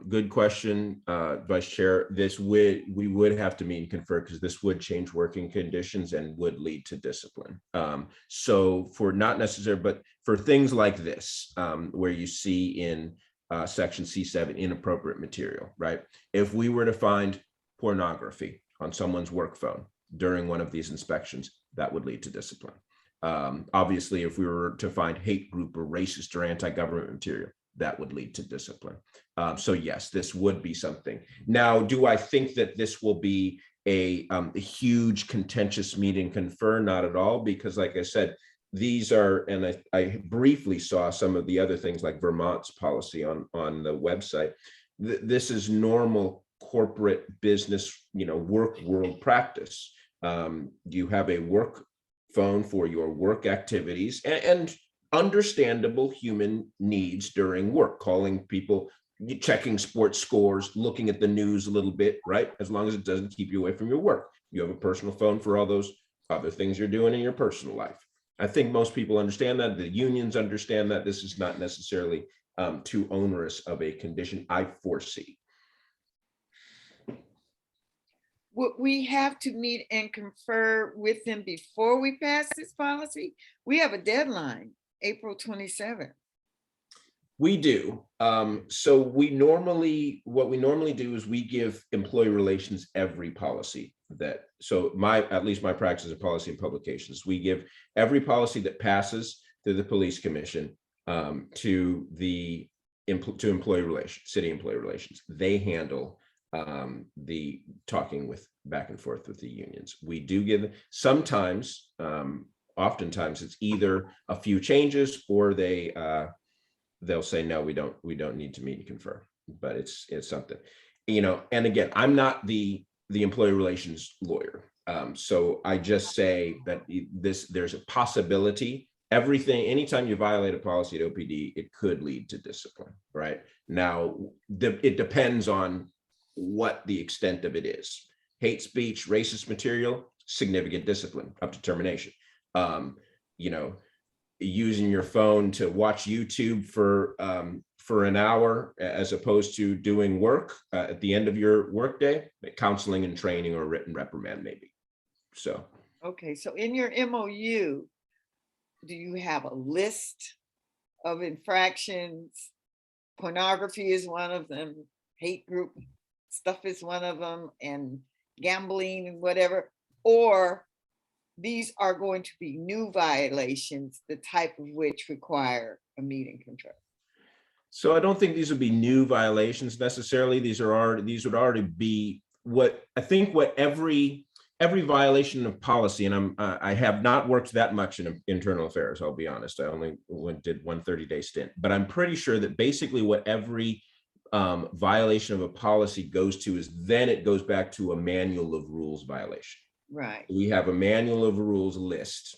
Good question, Vice Chair. We would have to meet and confer, because this would change working conditions and would lead to discipline. So for not necessary, but for things like this, where you see in section C7, inappropriate material, right? If we were to find pornography on someone's work phone during one of these inspections, that would lead to discipline. Obviously, if we were to find hate group or racist or anti-government material, that would lead to discipline. So yes, this would be something. Now, do I think that this will be a huge contentious meet and confer? Not at all, because like I said, these are, and I briefly saw some of the other things like Vermont's policy on the website. This is normal corporate business, work world practice. You have a work phone for your work activities and understandable human needs during work, calling people, checking sports scores, looking at the news a little bit, right? As long as it doesn't keep you away from your work. You have a personal phone for all those other things you're doing in your personal life. I think most people understand that. The unions understand that. This is not necessarily too onerous of a condition, I foresee. Would we have to meet and confer with them before we pass this policy? We have a deadline, April 27th. We do. So what we normally do is we give employee relations every policy so at least my practice of policy and publications, we give every policy that passes through the police commission to employee relations, city employee relations. They handle the talking with back and forth with the unions. We do give sometimes, oftentimes it's either a few changes or they'll say, no, we don't need to meet and confer, but it's something, and again, I'm not the employee relations lawyer. So I just say that there's a possibility. Anytime you violate a policy at OPD, it could lead to discipline, right? Now, it depends on what the extent of it is. Hate speech, racist material, significant discipline, up to termination. Using your phone to watch YouTube for an hour as opposed to doing work at the end of your workday, counseling and training or written reprimand maybe. So. Okay, so in your MOU, do you have a list of infractions? Pornography is one of them, hate group stuff is one of them, and gambling and whatever, or these are going to be new violations, the type of which require a meeting control? So I don't think these would be new violations necessarily. These would already be what every violation of policy, and I have not worked that much in internal affairs, I'll be honest. I only did one 30-day stint, but I'm pretty sure that basically what every violation of a policy goes to is then it goes back to a manual of rules violation. Right. We have a manual of rules list,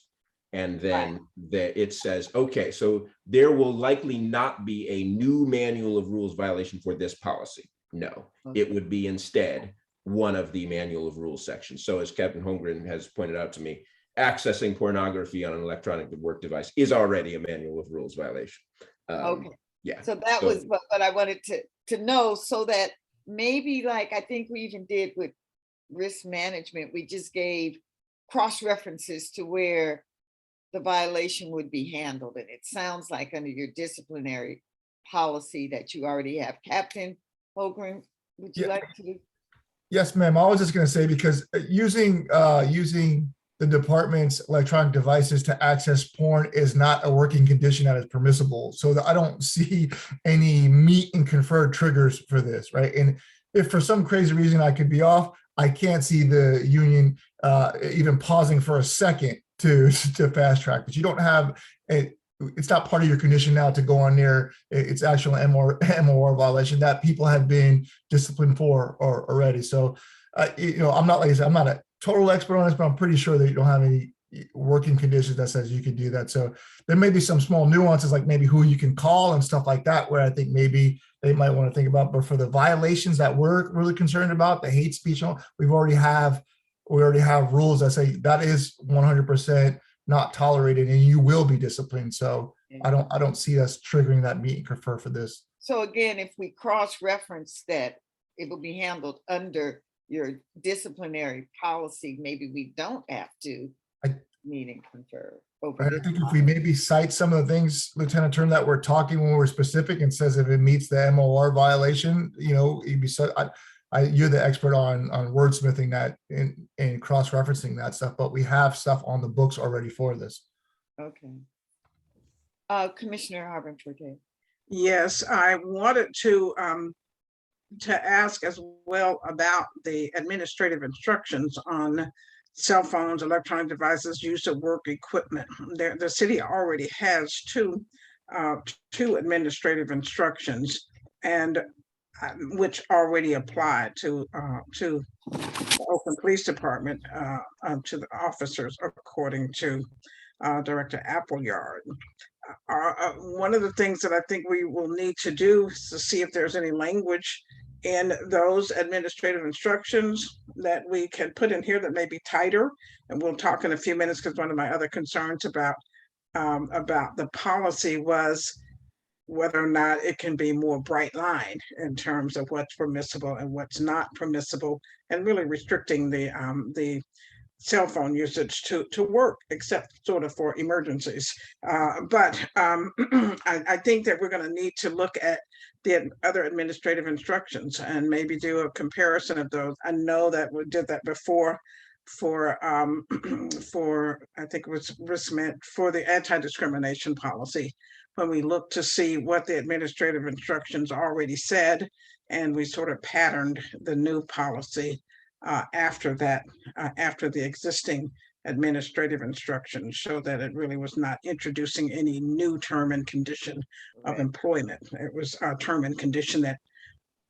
and then it says, okay, so there will likely not be a new manual of rules violation for this policy. No, it would be instead one of the manual of rules sections. So as Captain Holmgren has pointed out to me, accessing pornography on an electronic work device is already a manual of rules violation. Okay. Yeah. So that was what I wanted to know, so that maybe, like I think we even did with risk management, we just gave cross references to where the violation would be handled. And it sounds like under your disciplinary policy that you already have. Captain Holmgren, would you like to? Yes, ma'am. I was just going to say, because using the department's electronic devices to access porn is not a working condition that is permissible. So I don't see any meet and confer triggers for this, right? And if for some crazy reason I could be off, I can't see the union even pausing for a second to fast track. But you don't have it's not part of your condition now to go on there. It's actual MOR violation that people have been disciplined for already. So, I'm not, like I said, I'm not a total expert on this, but I'm pretty sure that you don't have any working conditions that says you can do that. So there may be some small nuances, like maybe who you can call and stuff like that, where I think maybe they might want to think about. But for the violations that we're really concerned about, the hate speech, we already have rules that say that is 100% not tolerated and you will be disciplined. So I don't see us triggering that meet and confer for this. So again, if we cross-reference that it will be handled under your disciplinary policy, maybe we don't have to meet and confer over I think if we maybe cite some of the things, Lieutenant Turner, that we're talking when we're specific, and says if it meets the MOR violation, you'd be you're the expert on wordsmithing that and cross-referencing that stuff, but we have stuff on the books already for this. Okay. Commissioner Harbin-Forte. Yes, I wanted to ask as well about the administrative instructions on cell phones, electronic devices, use of work equipment. The city already has two administrative instructions, and which already apply to the Oakland Police Department, to the officers, according to Director Appleyard. One of the things that I think we will need to do is to see if there's any language in those administrative instructions that we can put in here that may be tighter. And we'll talk in a few minutes, because one of my other concerns about the policy was whether or not it can be more bright line in terms of what's permissible and what's not permissible, and really restricting the cell phone usage to work, except sort of for emergencies. But I think that we're going to need to look at the other administrative instructions and maybe do a comparison of those. I know that we did that before for I think it was for the anti-discrimination policy, when we looked to see what the administrative instructions already said, and we sort of patterned the new policy after that, after the existing administrative instructions, so that it really was not introducing any new term and condition of employment. It was a term and condition that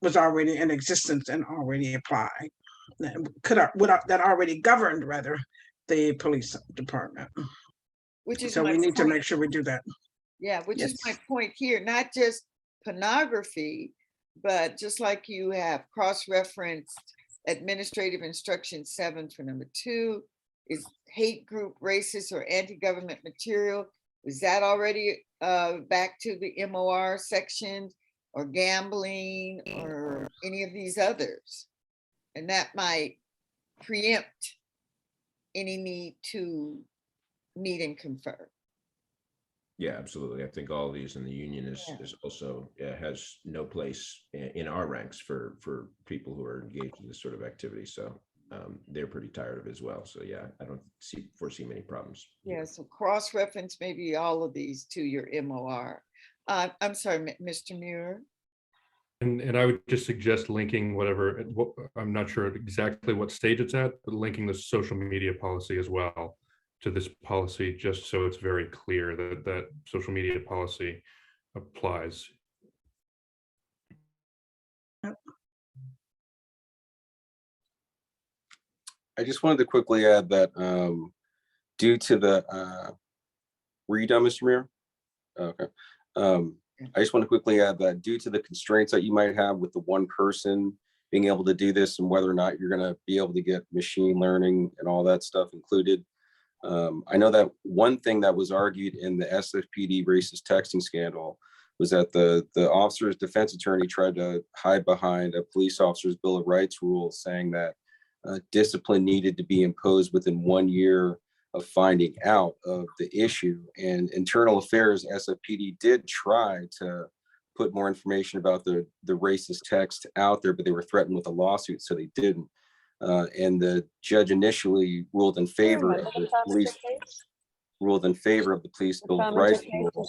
was already in existence and already applied, that already governed rather the police department. Which is So my we need to point. make sure we do that. Yeah, which is my Yes. point here, not just pornography, but just like you have cross-referenced administrative instruction 7 for number 2, is hate group, racist, or anti-government material. Is that already back to the MOR section, or gambling, or any of these others? And that might preempt any need to meet and confer. Yeah, absolutely. I think all of these in the union is also has no place in our ranks for people who are engaged in this sort of activity. So they're pretty tired of it as well. So yeah, I don't foresee many problems. Yeah, so cross-reference maybe all of these to your MOR. I'm sorry, Mr. Muir. And I would just suggest linking whatever, I'm not sure exactly what stage it's at, but linking the social media policy as well to this policy, just so it's very clear that that social media policy applies. I just wanted to quickly add that due to the, were you done, Mr. Muir? Okay. I just want to quickly add that due to the constraints that you might have with the one person being able to do this, and whether or not you're going to be able to get machine learning and all that stuff included, I know that one thing that was argued in the SFPD racist texting scandal was that the officer's defense attorney tried to hide behind a police officer's Bill of Rights rule, saying that discipline needed to be imposed within 1 year of finding out of the issue. And Internal Affairs SFPD did try to put more information about the racist text out there, but they were threatened with a lawsuit, so they didn't. And the judge initially ruled in favor of the police, Bill of Rights rule.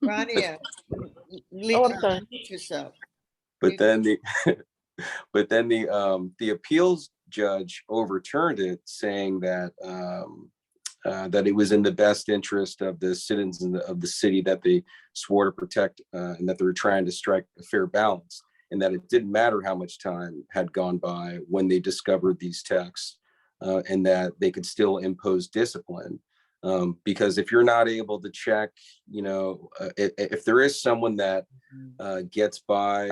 Rania, I'm sorry. mute yourself. But then the appeals judge overturned it, saying that that it was in the best interest of the citizens of the city that they swore to protect, and that they were trying to strike a fair balance, and that it didn't matter how much time had gone by when they discovered these texts, and that they could still impose discipline. Because if you're not able to check, if there is someone that gets by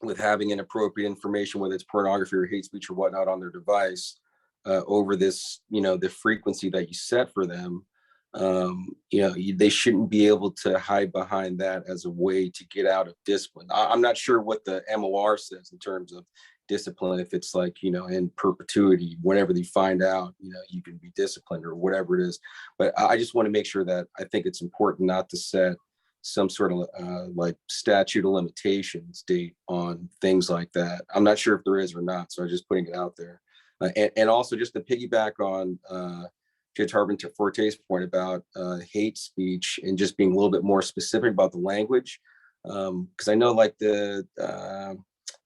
with having inappropriate information, whether it's pornography or hate speech or whatnot on their device, over this, the frequency that you set for them, they shouldn't be able to hide behind that as a way to get out of discipline. I'm not sure what the MOR says in terms of discipline, if it's like, in perpetuity, whenever they find out, you can be disciplined or whatever it is. But I just want to make sure that I think it's important not to set some sort of like statute of limitations date on things like that. I'm not sure if there is or not, so I'm just putting it out there. And also just to piggyback on Judge Harbin Forte's point about hate speech and just being a little bit more specific about the language, because I know like the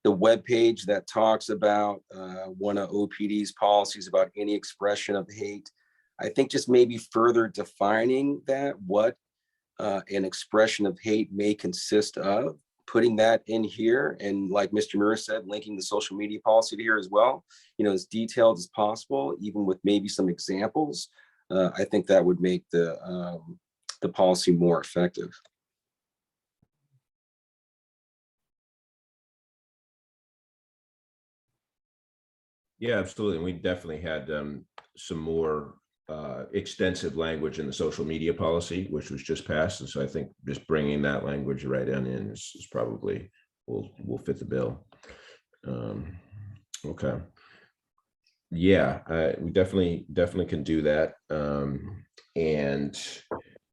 web page that talks about one of OPD's policies about any expression of hate, I think just maybe further defining that, what an expression of hate may consist of, putting that in here, and like Mr. Muir said, linking the social media policy to here as well, as detailed as possible, even with maybe some examples. I think that would make the policy more effective. Yeah, absolutely. And we definitely had some more extensive language in the social media policy, which was just passed. And so I think just bringing that language right in is probably will fit the bill. Okay. Yeah, we definitely can do that, and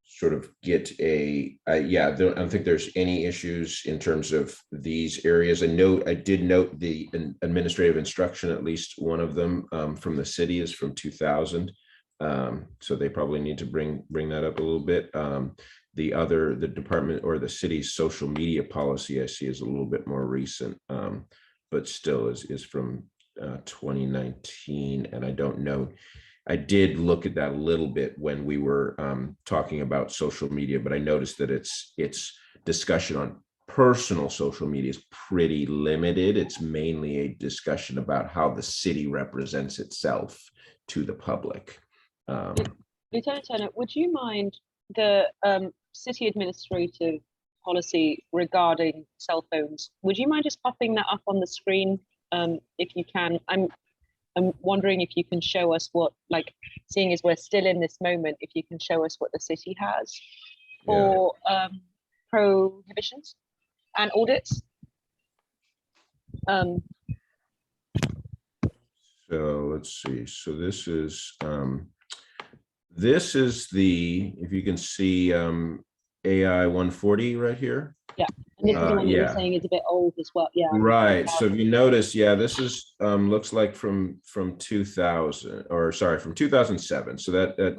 sort of get yeah. I don't think there's any issues in terms of these areas. I did note the administrative instruction, at least one of them from the city is from 2000, so they probably need to bring that up a little bit. The department or the city's social media policy I see is a little bit more recent, but still is from 2019, and I don't know. I did look at that a little bit when we were talking about social media, but I noticed that its discussion on personal social media is pretty limited. It's mainly a discussion about how the city represents itself to the public. Lieutenant Turner, would you mind the city administrative policy regarding cell phones? Would you mind just popping that up on the screen if you can? I'm wondering if you can show us what, like, seeing as we're still in this moment, if you can show us what the city has for prohibitions and audits. So let's see. So this is the, if you can see AI 140 right here. Yeah, and this is the one you were saying is a bit old as well. Yeah. Right. So if you notice, yeah, this is looks like from 2000, or sorry, from 2007. So that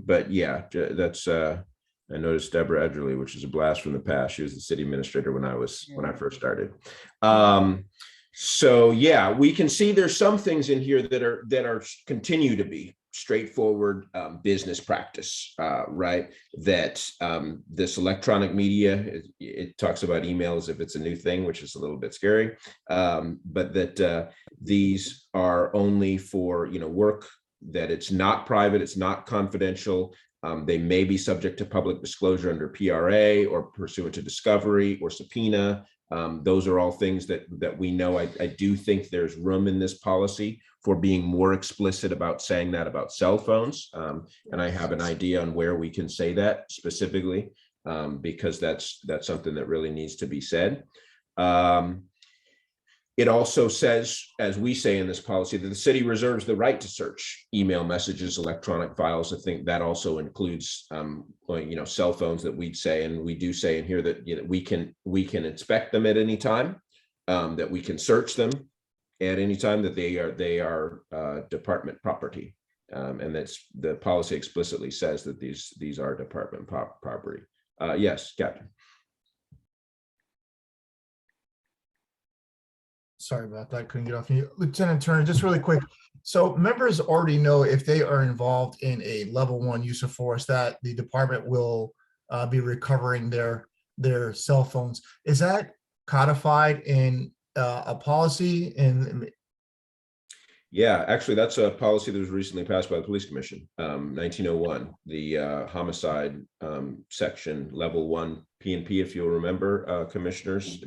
but yeah, that's I noticed Deborah Edgerly, which is a blast from the past. She was the city administrator when I first started. So yeah, we can see there's some things in here that are continue to be straightforward business practice, right? That this electronic media, it talks about email as if it's a new thing, which is a little bit scary, but that these are only for, work, that it's not private, it's not confidential. They may be subject to public disclosure under PRA or pursuant to discovery or subpoena. Those are all things that we know. I do think there's room in this policy for being more explicit about saying that about cell phones. And I have an idea on where we can say that specifically, because that's something that really needs to be said. It also says, as we say in this policy, that the city reserves the right to search email messages, electronic files. I think that also includes, cell phones, that we'd say, and we do say in here that we can inspect them at any time, that we can search them at any time, that they are department property, and that's the policy explicitly says that these are department property. Yes, Captain. Sorry about that. Couldn't get off you. Lieutenant Turner, just really quick. So members already know if they are involved in a level 1 use of force that the department will be recovering their cell phones. Is that codified in a policy? Yeah, actually, that's a policy that was recently passed by the Police Commission, 1901, the homicide section, level 1 P&P, if you'll remember, commissioners,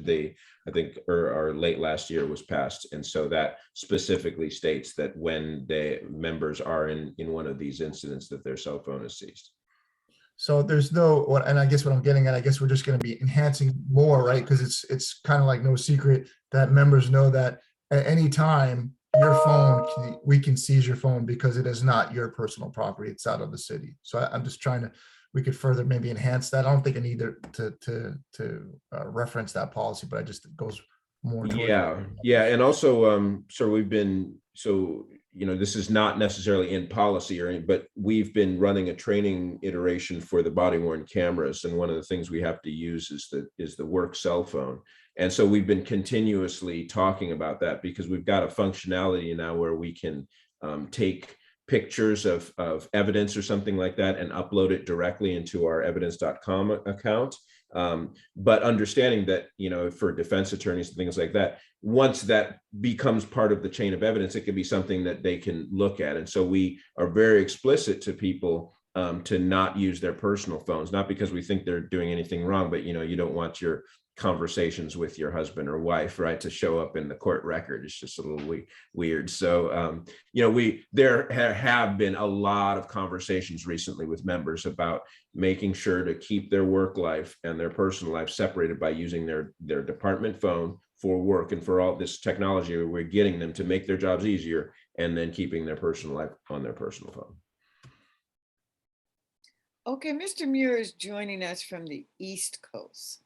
I think late last year was passed. And so that specifically states that when the members are in one of these incidents, that their cell phone is seized. So there's no, and I guess what I'm getting at, I guess we're just going to be enhancing more, right? Because it's kind of like no secret that members know that at any time your phone, we can seize your phone because it is not your personal property. It's out of the city. So I'm just trying to, we could further maybe enhance that. I don't think I need to reference that policy, but it goes more. Yeah. And also, this is not necessarily in policy but we've been running a training iteration for the body worn cameras. And one of the things we have to use is the work cell phone. And so we've been continuously talking about that because we've got a functionality now where we can take pictures of evidence or something like that and upload it directly into our evidence.com account. But understanding that, for defense attorneys and things like that, once that becomes part of the chain of evidence, it could be something that they can look at. And so we are very explicit to people to not use their personal phones, not because we think they're doing anything wrong, but, you don't want your conversations with your husband or wife, right, to show up in the court record. It's just a little weird. So, there have been a lot of conversations recently with members about making sure to keep their work life and their personal life separated by using their department phone for work and for all this technology we're getting them to make their jobs easier. and then keeping their personal life on their personal phone. Okay, Mr. Muir is joining us from the East Coast.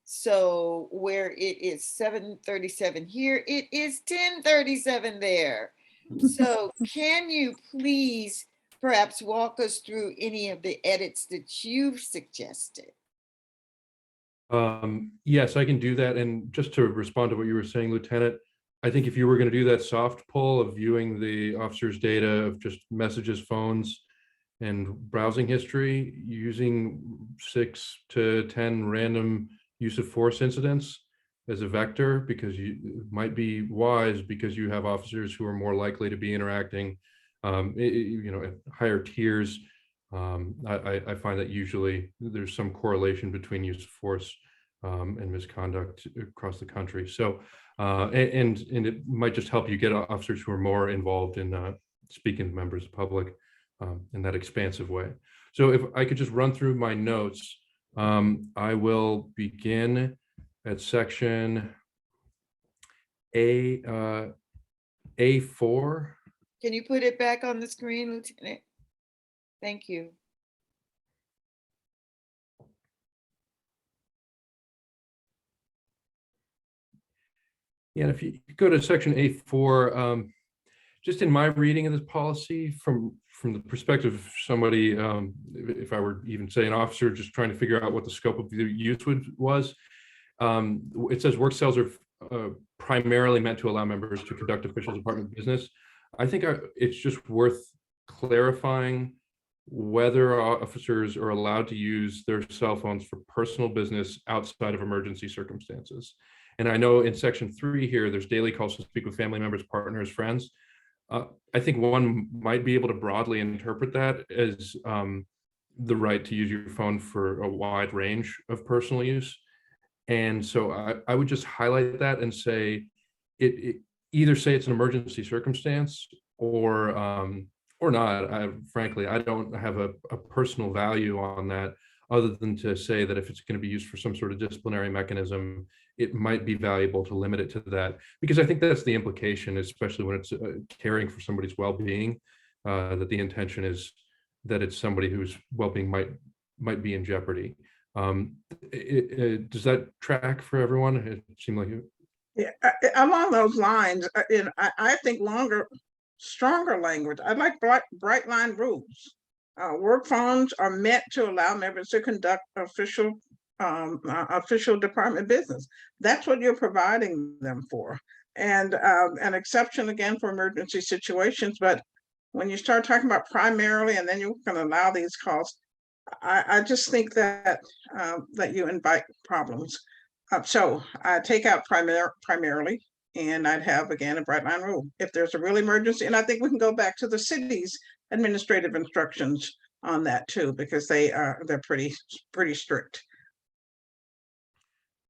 So where it is 7:37 here, it is 10:37 there. So can you please perhaps walk us through any of the edits that you've suggested? Yes, I can do that. And just to respond to what you were saying, Lieutenant, I think if you were going to do that soft poll of viewing the officer's data of just messages, phones, and browsing history, using 6 to 10 random use of force incidents as a vector, because it might be wise because you have officers who are more likely to be interacting, at higher tiers. I find that usually there's some correlation between use of force and misconduct across the country. So, and it might just help you get officers who are more involved in speaking to members of the public in that expansive way. So if I could just run through my notes, I will begin at section A4. Can you put it back on the screen, Lieutenant? Thank you. Yeah, if you go to section A4, just in my reading of this policy from the perspective of somebody, if I were even say an officer just trying to figure out what the scope of the use was, it says work cells are primarily meant to allow members to conduct official department business. I think it's just worth clarifying whether officers are allowed to use their cell phones for personal business outside of emergency circumstances. And I know in section 3 here, there's daily calls to speak with family members, partners, friends. I think one might be able to broadly interpret that as the right to use your phone for a wide range of personal use. And so I would just highlight that and say, it either say it's an emergency circumstance or not. Frankly, I don't have a personal value on that, other than to say that if it's going to be used for some sort of disciplinary mechanism, it might be valuable to limit it to that, because I think that's the implication, especially when it's caring for somebody's well-being, that the intention is that it's somebody whose well-being might be in jeopardy. Does that track for everyone? It seemed like it. Yeah, along those lines, I think stronger language. I like bright line rules. Work phones are meant to allow members to conduct official department business. That's what you're providing them for. And an exception again for emergency situations. But when you start talking about primarily, and then you can allow these calls, I just think that that you invite problems. So I take out primarily, and I'd have again a bright line rule. If there's a real emergency, and I think we can go back to the city's administrative instructions on that too, because they're pretty strict.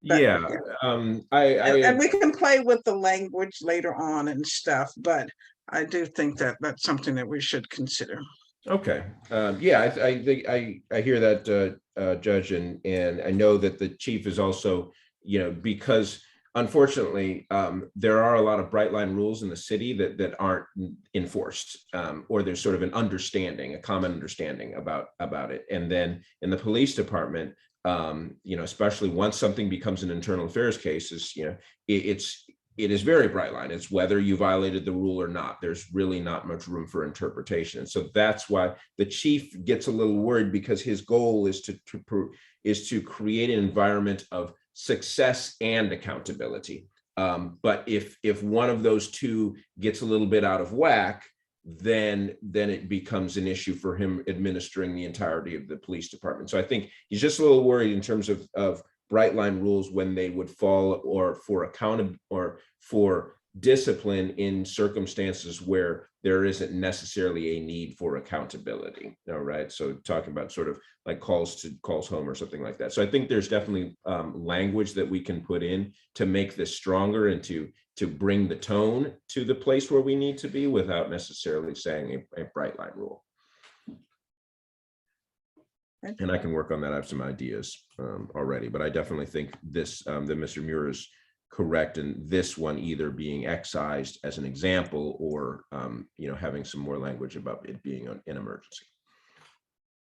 But, Yeah, and we can play with the language later on and stuff, but I do think that that's something that we should consider. okay. Yeah, I think I hear that, Judge, and I know that the chief is also, because unfortunately, there are a lot of bright line rules in the city that aren't enforced, or there's sort of an understanding, a common understanding about it. And then in the police department, especially once something becomes an internal affairs case, it is very bright line. It's whether you violated the rule or not. There's really not much room for interpretation. And so that's why the chief gets a little worried, because his goal is to create an environment of success and accountability. But if one of those two gets a little bit out of whack, then it becomes an issue for him administering the entirety of the police department. So I think he's just a little worried in terms of bright line rules when they would fall, or for accountability or for discipline in circumstances where there isn't necessarily a need for accountability. All right. So talking about sort of like calls home or something like that. So I think there's definitely language that we can put in to make this stronger and to bring the tone to the place where we need to be without necessarily saying a bright line rule. And I can work on that. I have some ideas already, but I definitely think this that Mr. Muir's correct, and this one either being excised as an example or having some more language about it being an emergency.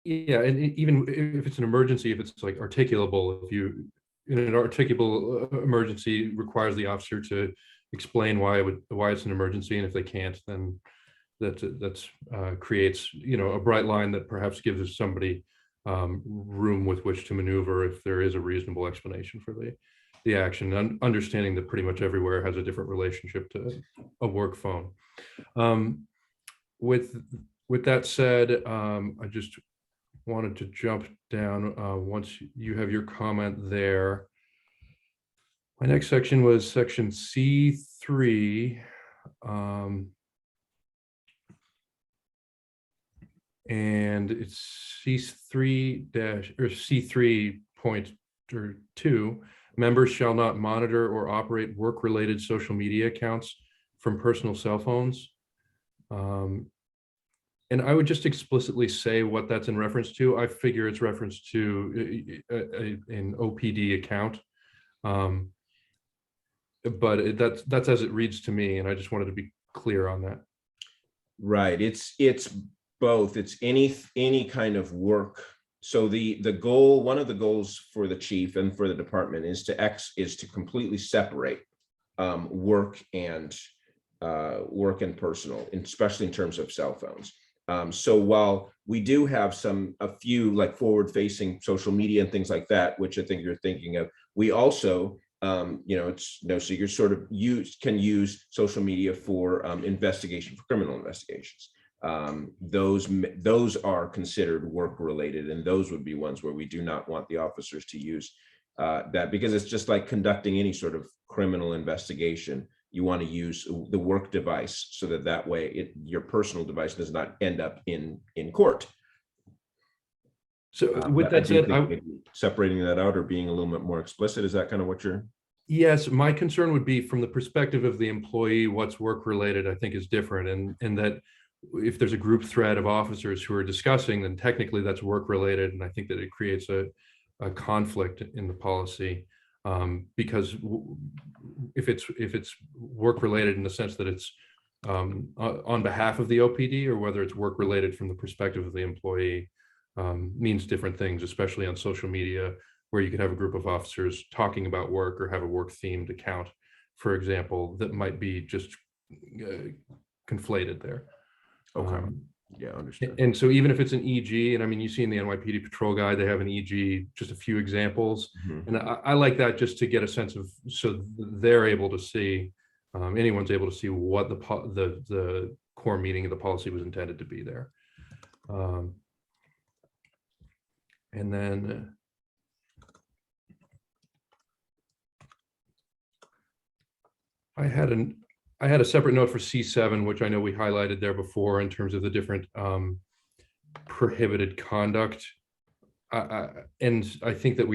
Yeah, and even if it's an emergency, if it's like articulable, if you in an articulable emergency requires the officer to explain why it's an emergency, and if they can't, then that's creates a bright line that perhaps gives somebody room with which to maneuver if there is a reasonable explanation for the action, and understanding that pretty much everywhere has a different relationship to a work phone. With that said, I just wanted to jump down once you have your comment there. My next section was section C3. And it's C3.2. Members shall not monitor or operate work-related social media accounts from personal cell phones. And I would just explicitly say what that's in reference to. I figure it's reference to an OPD account. But that's as it reads to me, and I just wanted to be clear on that. Right. It's both. It's any kind of work. So the goal, one of the goals for the chief and for the department is to completely separate work and personal, especially in terms of cell phones. So while we do have a few like forward-facing social media and things like that, which I think you're thinking of, we also, so you're sort of can use social media for investigation, for criminal investigations. Those are considered work-related, and those would be ones where we do not want the officers to use that, because it's just like conducting any sort of criminal investigation. You want to use the work device so that way your personal device does not end up in court. So with that said, separating that out or being a little bit more explicit, is that kind of what you're? Yes, my concern would be from the perspective of the employee, what's work related, I think is different. And that if there's a group thread of officers who are discussing, then technically that's work related. And I think that it creates a conflict in the policy. Because if it's work related in the sense that it's on behalf of the OPD, or whether it's work related from the perspective of the employee, means different things, especially on social media, where you could have a group of officers talking about work or have a work themed account, for example, that might be just conflated there. Okay. Yeah, understand. And so even if it's an EG, and I mean, you see in the NYPD patrol guide, they have an EG, just a few examples. Mm-hmm. And I like that just to get a sense of, so they're able to see, anyone's able to see what the core meaning of the policy was intended to be there. And then I had a separate note for C7, which I know we highlighted there before in terms of the different prohibited conduct. And I think that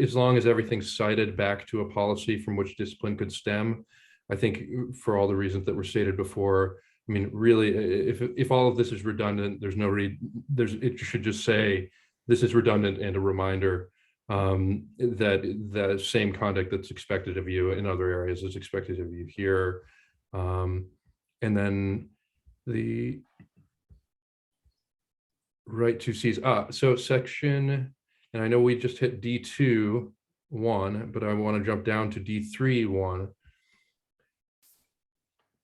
as long as everything's cited back to a policy from which discipline could stem, I think for all the reasons that were stated before, I mean, really, if all of this is redundant, it should just say this is redundant and a reminder that the same conduct that's expected of you in other areas is expected of you here. And then the right to seize. So section, and I know we just hit D2.1, but I want to jump down to D3.1.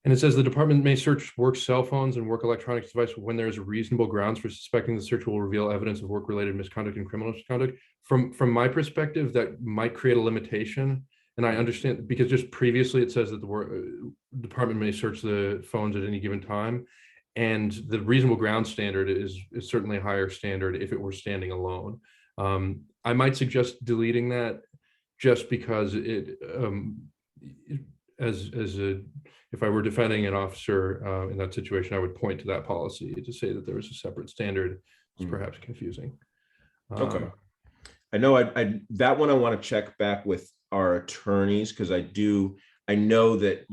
And it says the department may search work cell phones and work electronics devices when there is reasonable grounds for suspecting the search will reveal evidence of work-related misconduct and criminal misconduct. From my perspective, that might create a limitation. And I understand, because just previously it says that the department may search the phones at any given time. And the reasonable ground standard is certainly a higher standard if it were standing alone. I might suggest deleting that just because if I were defending an officer in that situation, I would point to that policy to say that there was a separate standard. It's perhaps confusing. Okay. I know that one I want to check back with our attorneys, because I know that,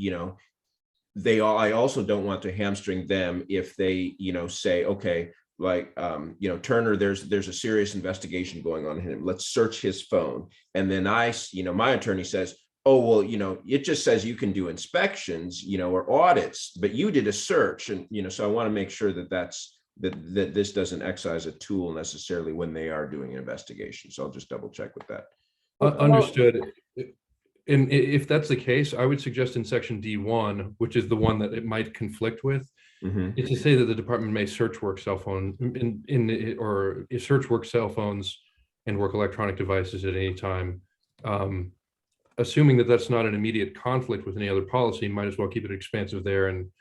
I also don't want to hamstring them if they, say, okay, like, Turner, there's a serious investigation going on him. Let's search his phone. And then my attorney says, oh, well, it just says you can do inspections, or audits, but you did a search. And, so I want to make sure that that this doesn't excise a tool necessarily when they are doing an investigation. So I'll just double check with that. Understood. And if that's the case, I would suggest in section D1, which is the one that it might conflict with, is to say that the department may search work cell phone or search work cell phones and work electronic devices at any time. Assuming that that's not an immediate conflict with any other policy, might as well keep it expansive there and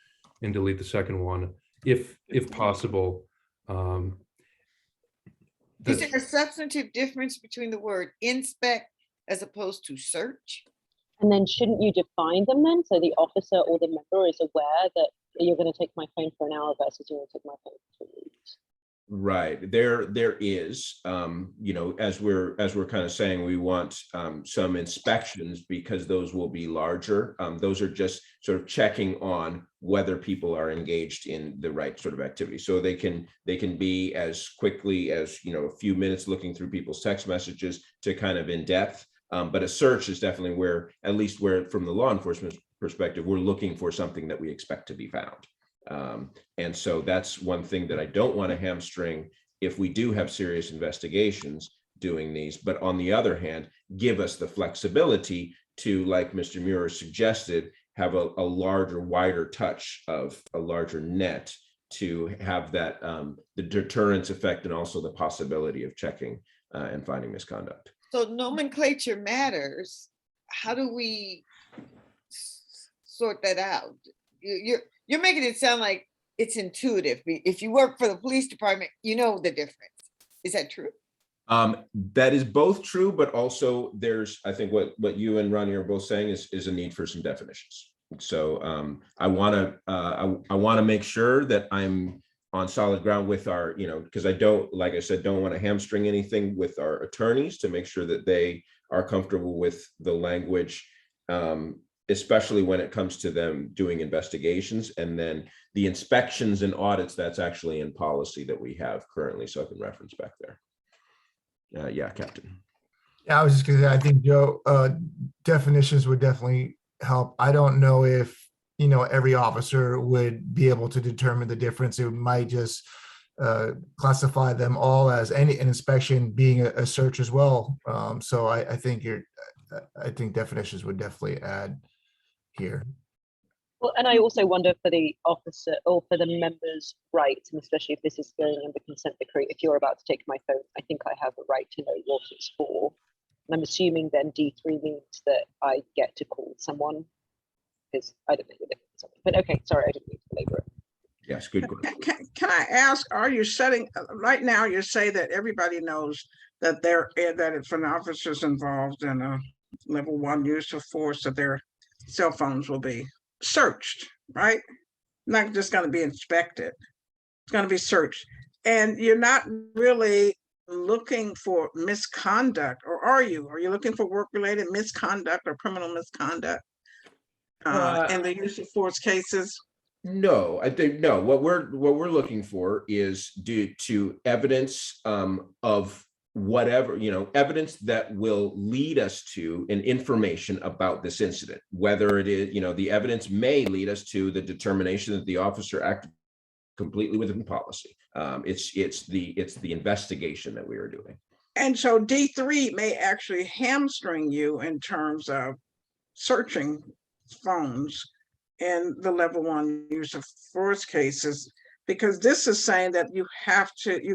delete the second one if possible. Is there a substantive difference between the word inspect as opposed to search? And then shouldn't you define them then? So the officer or the member is aware that you're going to take my phone for an hour versus you're going to take my phone for 3 weeks. Right. There is, as we're kind of saying, we want some inspections because those will be larger. Those are just sort of checking on whether people are engaged in the right sort of activity. So they can be as quickly as, a few minutes looking through people's text messages to kind of in depth. But a search is definitely where, at least where from the law enforcement perspective, we're looking for something that we expect to be found. And so that's one thing that I don't want to hamstring if we do have serious investigations doing these. But on the other hand, give us the flexibility to, like Mr. Muir suggested, have a larger, wider touch of a larger net to have that the deterrence effect and also the possibility of checking and finding misconduct. So nomenclature matters. How do we sort that out? You're making it sound like it's intuitive. If you work for the police department, you know the difference. Is that true? That is both true, but also there's, I think what you and Ronnie are both saying is a need for some definitions. So I want to make sure that I'm on solid ground with our, because I don't, like I said, don't want to hamstring anything with our attorneys to make sure that they are comfortable with the language, especially when it comes to them doing investigations. And then the inspections and audits, that's actually in policy that we have currently. So I can reference back there. Yeah, Captain. Yeah, I was just gonna say, I think, Joe, definitions would definitely help. I don't know if, every officer would be able to determine the difference. It might just classify them all as an inspection being a search as well. So I think definitions would definitely add here. Well, and I also wonder for the officer or for the member's rights, and especially if this is going under consent decree, if you're about to take my phone, I think I have a right to know what it's for. And I'm assuming then D3 means that I get to call someone, because I don't know the difference. But okay, sorry, I didn't mean to labor it. Yes, good question. Can I ask, are you setting, right now you say that everybody knows that that if an officer's involved in a level 1 use of force, that their cell phones will be searched, right? Not just going to be inspected. It's going to be searched. And you're not really looking for misconduct, or are you? Are you looking for work-related misconduct or criminal misconduct in the use of force cases? No, I think no. What we're looking for is due to evidence of whatever, evidence that will lead us to an information about this incident. Whether it is, the evidence may lead us to the determination that the officer acted completely within policy. It's the investigation that we are doing. And so D3 may actually hamstring you in terms of searching phones in the level 1 use of force cases, because this is saying that you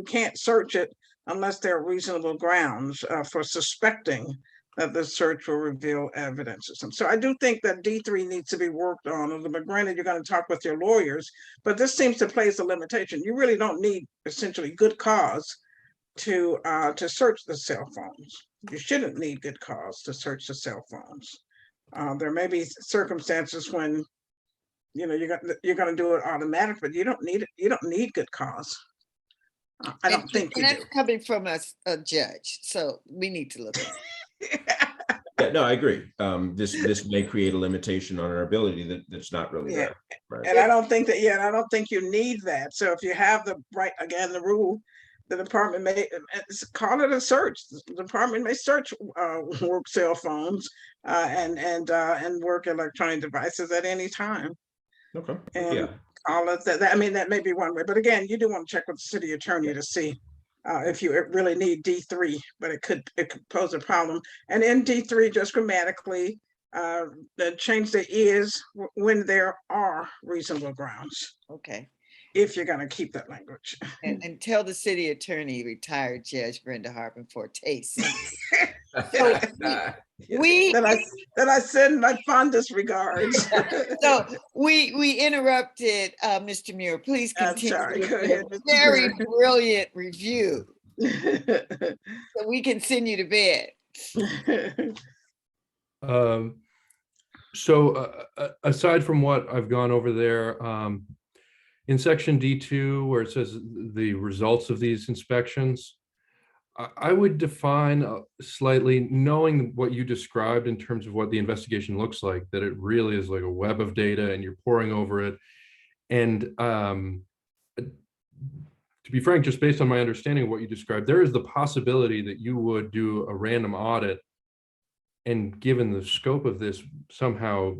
can't search it unless there are reasonable grounds for suspecting that the search will reveal evidence. So I do think that D3 needs to be worked on. And granted, you're going to talk with your lawyers, but this seems to place a limitation. You really don't need essentially good cause to search the cell phones. You shouldn't need good cause to search the cell phones. There may be circumstances when you're going to do it automatic, but you don't need it. You don't need good cause. I don't think you do. That's coming from a judge, so we need to look at it. Yeah, no, I agree. This may create a limitation on our ability that's not really there. Right? And I don't think that. Yeah, I don't think you need that. So if you have the right, again, the rule the department may call it a search. The department may search work cell phones and work electronic devices at any time. Okay. And Yeah. call it that. I mean, that may be one way, but again, you do want to check with the city attorney to see if you really need D3, but it could pose a problem. And in D3, just grammatically, change the is when there are reasonable grounds, Okay. if you're going to keep that language. And tell the city attorney, retired Judge Brenda Harpin Forte. we that I send my fondest regards. So we interrupted Mr. Muir. Please I'm continue sorry. with Go your ahead, Mr. very Muir. brilliant review so we can send you to bed. Aside from what I've gone over there, in section D2, where it says the results of these inspections, I would define slightly, knowing what you described in terms of what the investigation looks like, that it really is like a web of data and you're poring over it. And to be frank, just based on my understanding of what you described, there is the possibility that you would do a random audit and, given the scope of this, somehow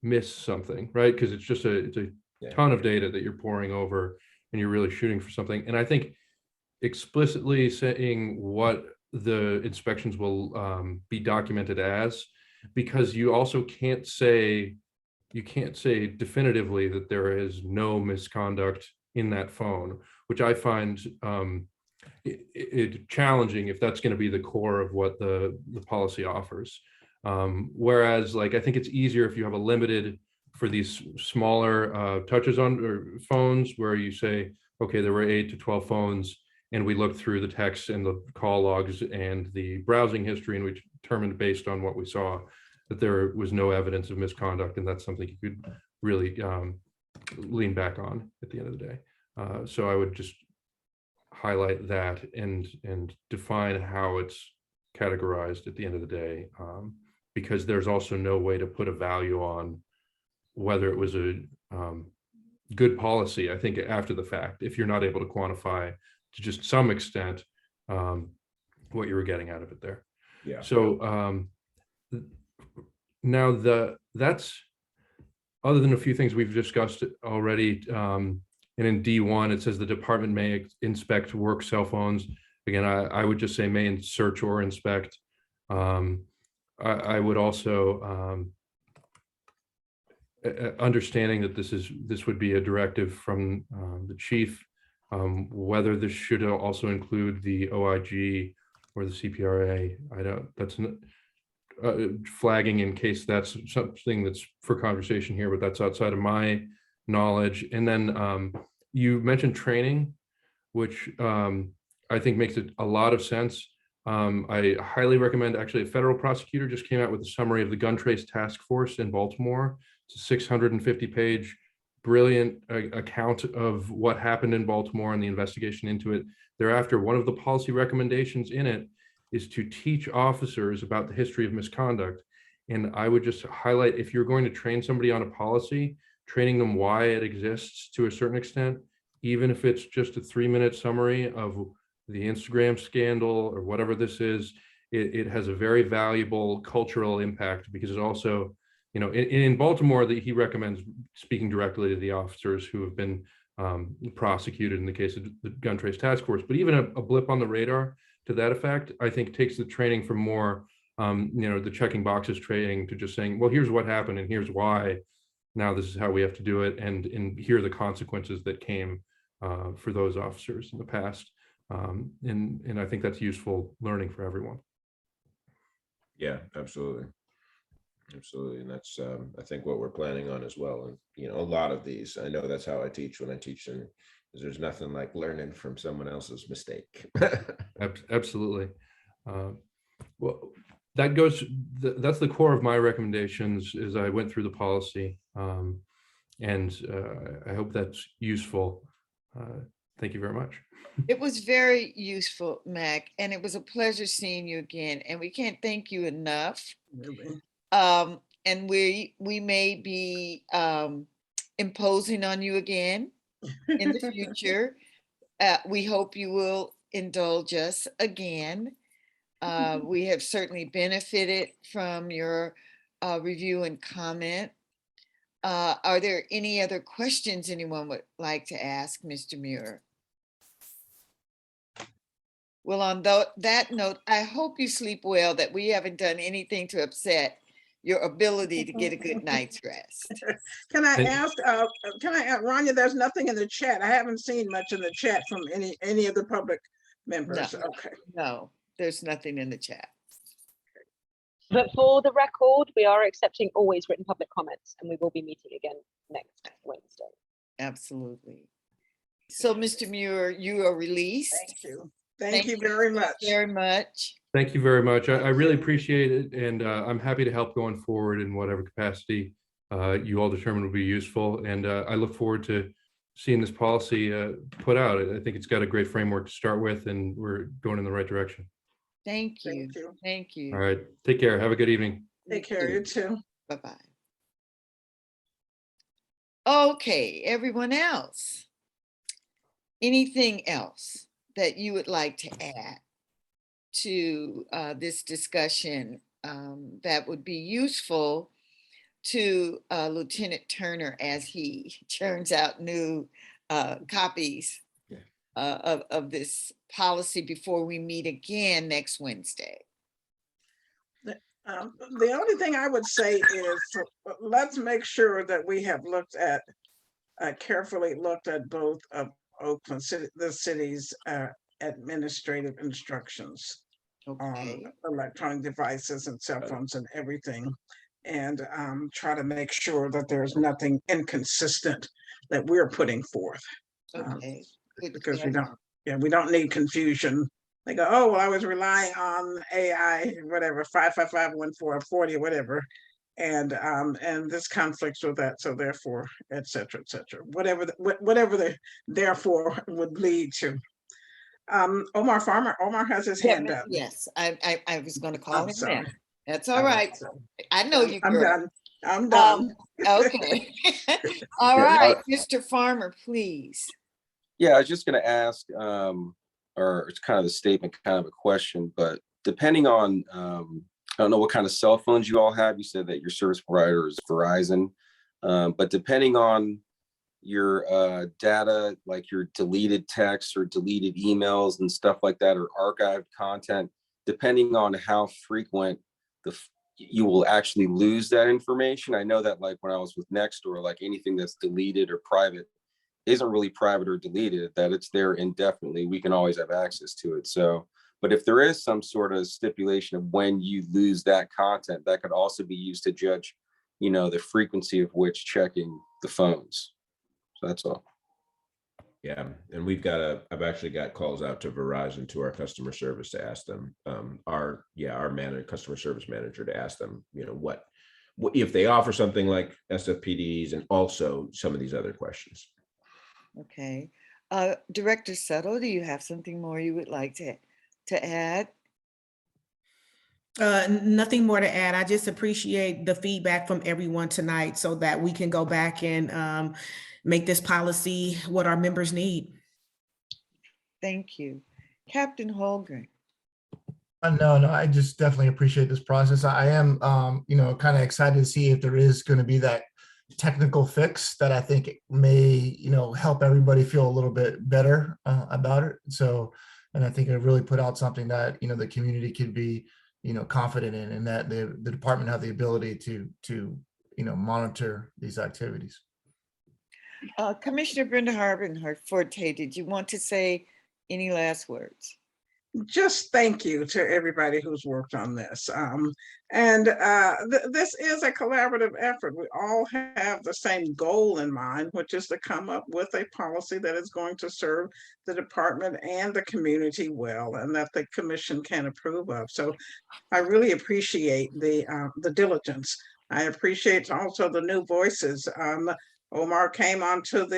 miss something, right? Because it's just it's a ton of data that you're poring over and you're really shooting for something. And I think explicitly saying what the inspections will be documented as, because you also can't say definitively that there is no misconduct in that phone, which I find it challenging if that's going to be the core of what the policy offers. Whereas, like, I think it's easier if you have a limited, for these smaller touches on or phones, where you say, okay, there were 8 to 12 phones, and we looked through the text and the call logs and the browsing history, and we determined, based on what we saw, that there was no evidence of misconduct, and that's something you could really lean back on at the end of the day. So I would just highlight that and define how it's categorized at the end of the day, because there's also no way to put a value on whether it was a good policy, I think, after the fact, if you're not able to quantify to just some extent what you were getting out of it there. Yeah. So now that's, other than a few things we've discussed already, and in D1, it says the department may inspect work cell phones. Again, I would just say may search or inspect. I would also, understanding that this would be a directive from the chief, whether this should also include the OIG or the CPRA. I don't, that's not flagging in case that's something that's for conversation here, but that's outside of my knowledge. And then you mentioned training, which I think makes it a lot of sense. I highly recommend, actually, a federal prosecutor just came out with a summary of the gun trace task force in Baltimore. It's a 650-page brilliant account of what happened in Baltimore and the investigation into it. Thereafter, one of the policy recommendations in it is to teach officers about the history of misconduct. And I would just highlight, if you're going to train somebody on a policy, training them why it exists to a certain extent, even if it's just a 3-minute summary of the Instagram scandal or whatever this is, it has a very valuable cultural impact, because it also, you know, in Baltimore, that he recommends speaking directly to the officers who have been prosecuted in the case of the gun trace task force. But even a blip on the radar to that effect, I think, takes the training from more, you know, the checking boxes training to just saying, well, here's what happened and here's why. Now this is how we have to do it, and here are the consequences that came for those officers in the past. And I think that's useful learning for everyone. Yeah, absolutely. Absolutely. And that's, I think, what we're planning on as well. And, you know, a lot of these, I know that's how I teach when I teach them, is there's nothing like learning from someone else's mistake. Absolutely. Well, that goes, that's the core of my recommendations as I went through the policy. And I hope that's useful. Thank you very much. It was very useful, Mac, and it was a pleasure seeing you again. And we can't thank you enough. Really? And we may be imposing on you again in the future. We hope you will indulge us again. We have certainly benefited from your review and comment. Are there any other questions anyone would like to ask Mr. Muir? Well, on that note, I hope you sleep well, that we haven't done anything to upset your ability to get a good night's rest. Can I And- ask, Rania, there's nothing in the chat. I haven't seen much in the chat from any of the public members. Okay. No, there's nothing in the chat. But for the record, we are accepting always written public comments, and we will be meeting again next Wednesday. Absolutely. So, Mr. Muir, you are released. Thank you. Thank you very much. Very much. Thank you very much. I really appreciate it, and I'm happy to help going forward in whatever capacity you all determine will be useful. And I look forward to seeing this policy put out. I think it's got a great framework to start with, and we're going in the right direction. Thank you. Thank you. Thank you. All right. Take care. Have a good evening. Take care, you too. Bye-bye. Okay, everyone else. Anything else that you would like to add to this discussion that would be useful to Lieutenant Turner as he churns out new copies of this policy before we meet again next Wednesday? The only thing I would say is let's make sure that we have looked at, carefully looked at both of Oakland City, the city's administrative instructions Okay. on electronic devices and cell phones and everything, and try to make sure that there's nothing inconsistent that we're putting forth. Okay. Good Because clarity. we don't need confusion. They go, oh, well, I was relying on AI, whatever, 5551440, whatever. And this conflicts with that. So therefore, et cetera, whatever the therefore would lead to. Omar Farmer, Omar has his hand up. Yes, I was going to call I'm him sorry. now. That's all right. I know you. I'm girl. done. I'm done. Okay. All Yeah, right, Mr. Farmer, please. Yeah, I was just going to ask, or it's kind of a statement, kind of a question, but depending on, I don't know what kind of cell phones you all have. You said that your service provider is Verizon, but depending on your data, like your deleted texts or deleted emails and stuff like that, or archived content, depending on how frequent you will actually lose that information. I know that, like when I was with Nextdoor, like anything that's deleted or private isn't really private or deleted, that it's there indefinitely. We can always have access to it. So, but if there is some sort of stipulation of when you lose that content, that could also be used to judge, the frequency of which checking the phones. So that's all. Yeah, and I've actually got calls out to Verizon, to our customer service, to ask them, our customer service manager, to ask them, what if they offer something like SFPDs, and also some of these other questions. Okay. Director Settle, do you have something more you would like to add? Nothing more to add. I just appreciate the feedback from everyone tonight so that we can go back and make this policy what our members need. Thank you. Captain Holgren. No, I just definitely appreciate this process. I am, kind of excited to see if there is going to be that technical fix that I think may, help everybody feel a little bit better about it. So, and I think it really put out something that, the community could be, confident in, and that the department have the ability to monitor these activities. Commissioner Brenda Harbin-Forte, did you want to say any last words? Just thank you to everybody who's worked on this. This is a collaborative effort. We all have the same goal in mind, which is to come up with a policy that is going to serve the department and the community well, and that the commission can approve of. So I really appreciate the diligence. I appreciate also the new voices. Omar came on and joined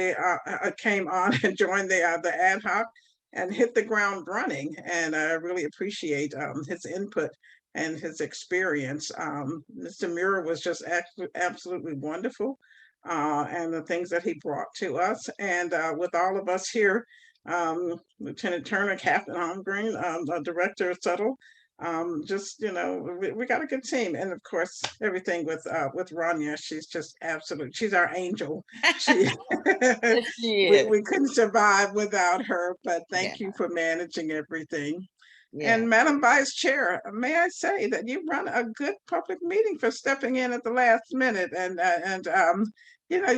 the ad hoc and hit the ground running, and I really appreciate his input and his experience. Mr. Muir was just absolutely wonderful, and the things that he brought to us. And with all of us here Lieutenant Turner, Captain Holmgreen, Director Settle. Just, we got a good team. And of course, everything with Rania, she's just absolute, she's our angel. She, Yes, she is. we couldn't survive without her, but thank Yeah. you for managing everything. Yeah. And Madam Vice Chair, may I say that you run a good public meeting for stepping in at the last minute, and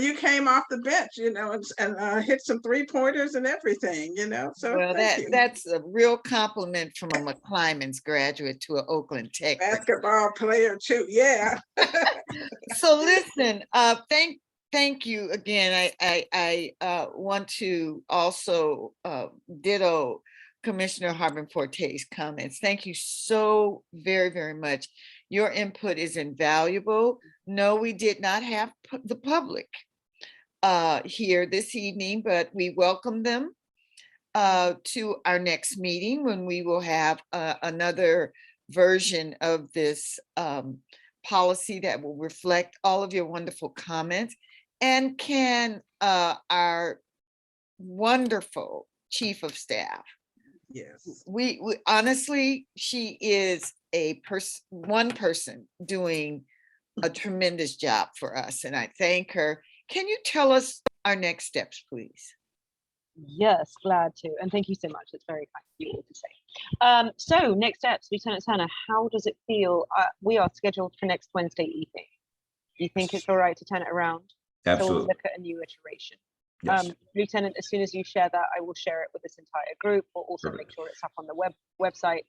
you came off the bench, and hit some 3-pointers and everything, So Well, thank you. that's a real compliment from a McClymonds graduate to an Oakland Tech. Basketball player too, yeah. So listen, thank you again. I want to also ditto Commissioner Harbin Forte's comments. Thank you so very, very much. Your input is invaluable. No, we did not have the public here this evening, but we welcome them to our next meeting when we will have another version of this policy that will reflect all of your wonderful comments. And can our wonderful Chief of Staff, Yes. we honestly, she is one person doing a tremendous job for us, and I thank her. Can you tell us our next steps, please? Yes, glad to. And thank you so much. It's very kind of you all to say. So next steps, Lieutenant Turner, how does it feel? We are scheduled for next Wednesday evening. Do you think it's all right to turn it around? So we'll Absolutely. look at a new iteration. Yes. Lieutenant, as soon as you share that, I will share it with this entire group. We'll also Perfect. make sure it's up on the website.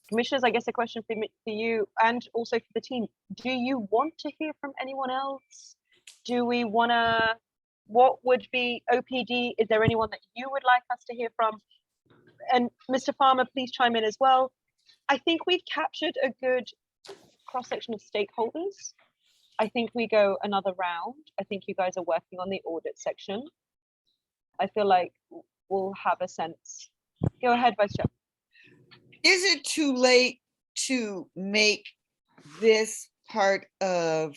Commissioners, I guess a question for you and also for the team. Do you want to hear from anyone else? Do we want to, what would be OPD? Is there anyone that you would like us to hear from? And Mr. Farmer, please chime in as well. I think we've captured a good cross-section of stakeholders. I think we go another round. I think you guys are working on the audit section. I feel like we'll have a sense. Go ahead, Vice Chair. Is it too late to make this part of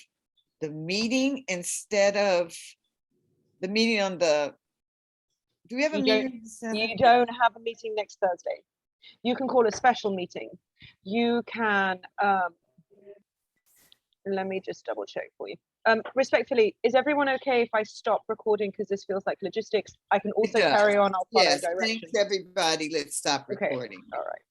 the meeting instead of the meeting on the, do we have a You meeting? don't- on the 7th? You don't have a meeting next Thursday. You can call a special meeting. You can, let me just double check for you. Respectfully, is everyone okay if I stop recording because this feels like logistics? I can also does. carry on. I'll follow Yes, directions. thanks everybody. Let's stop Okay. recording. All right.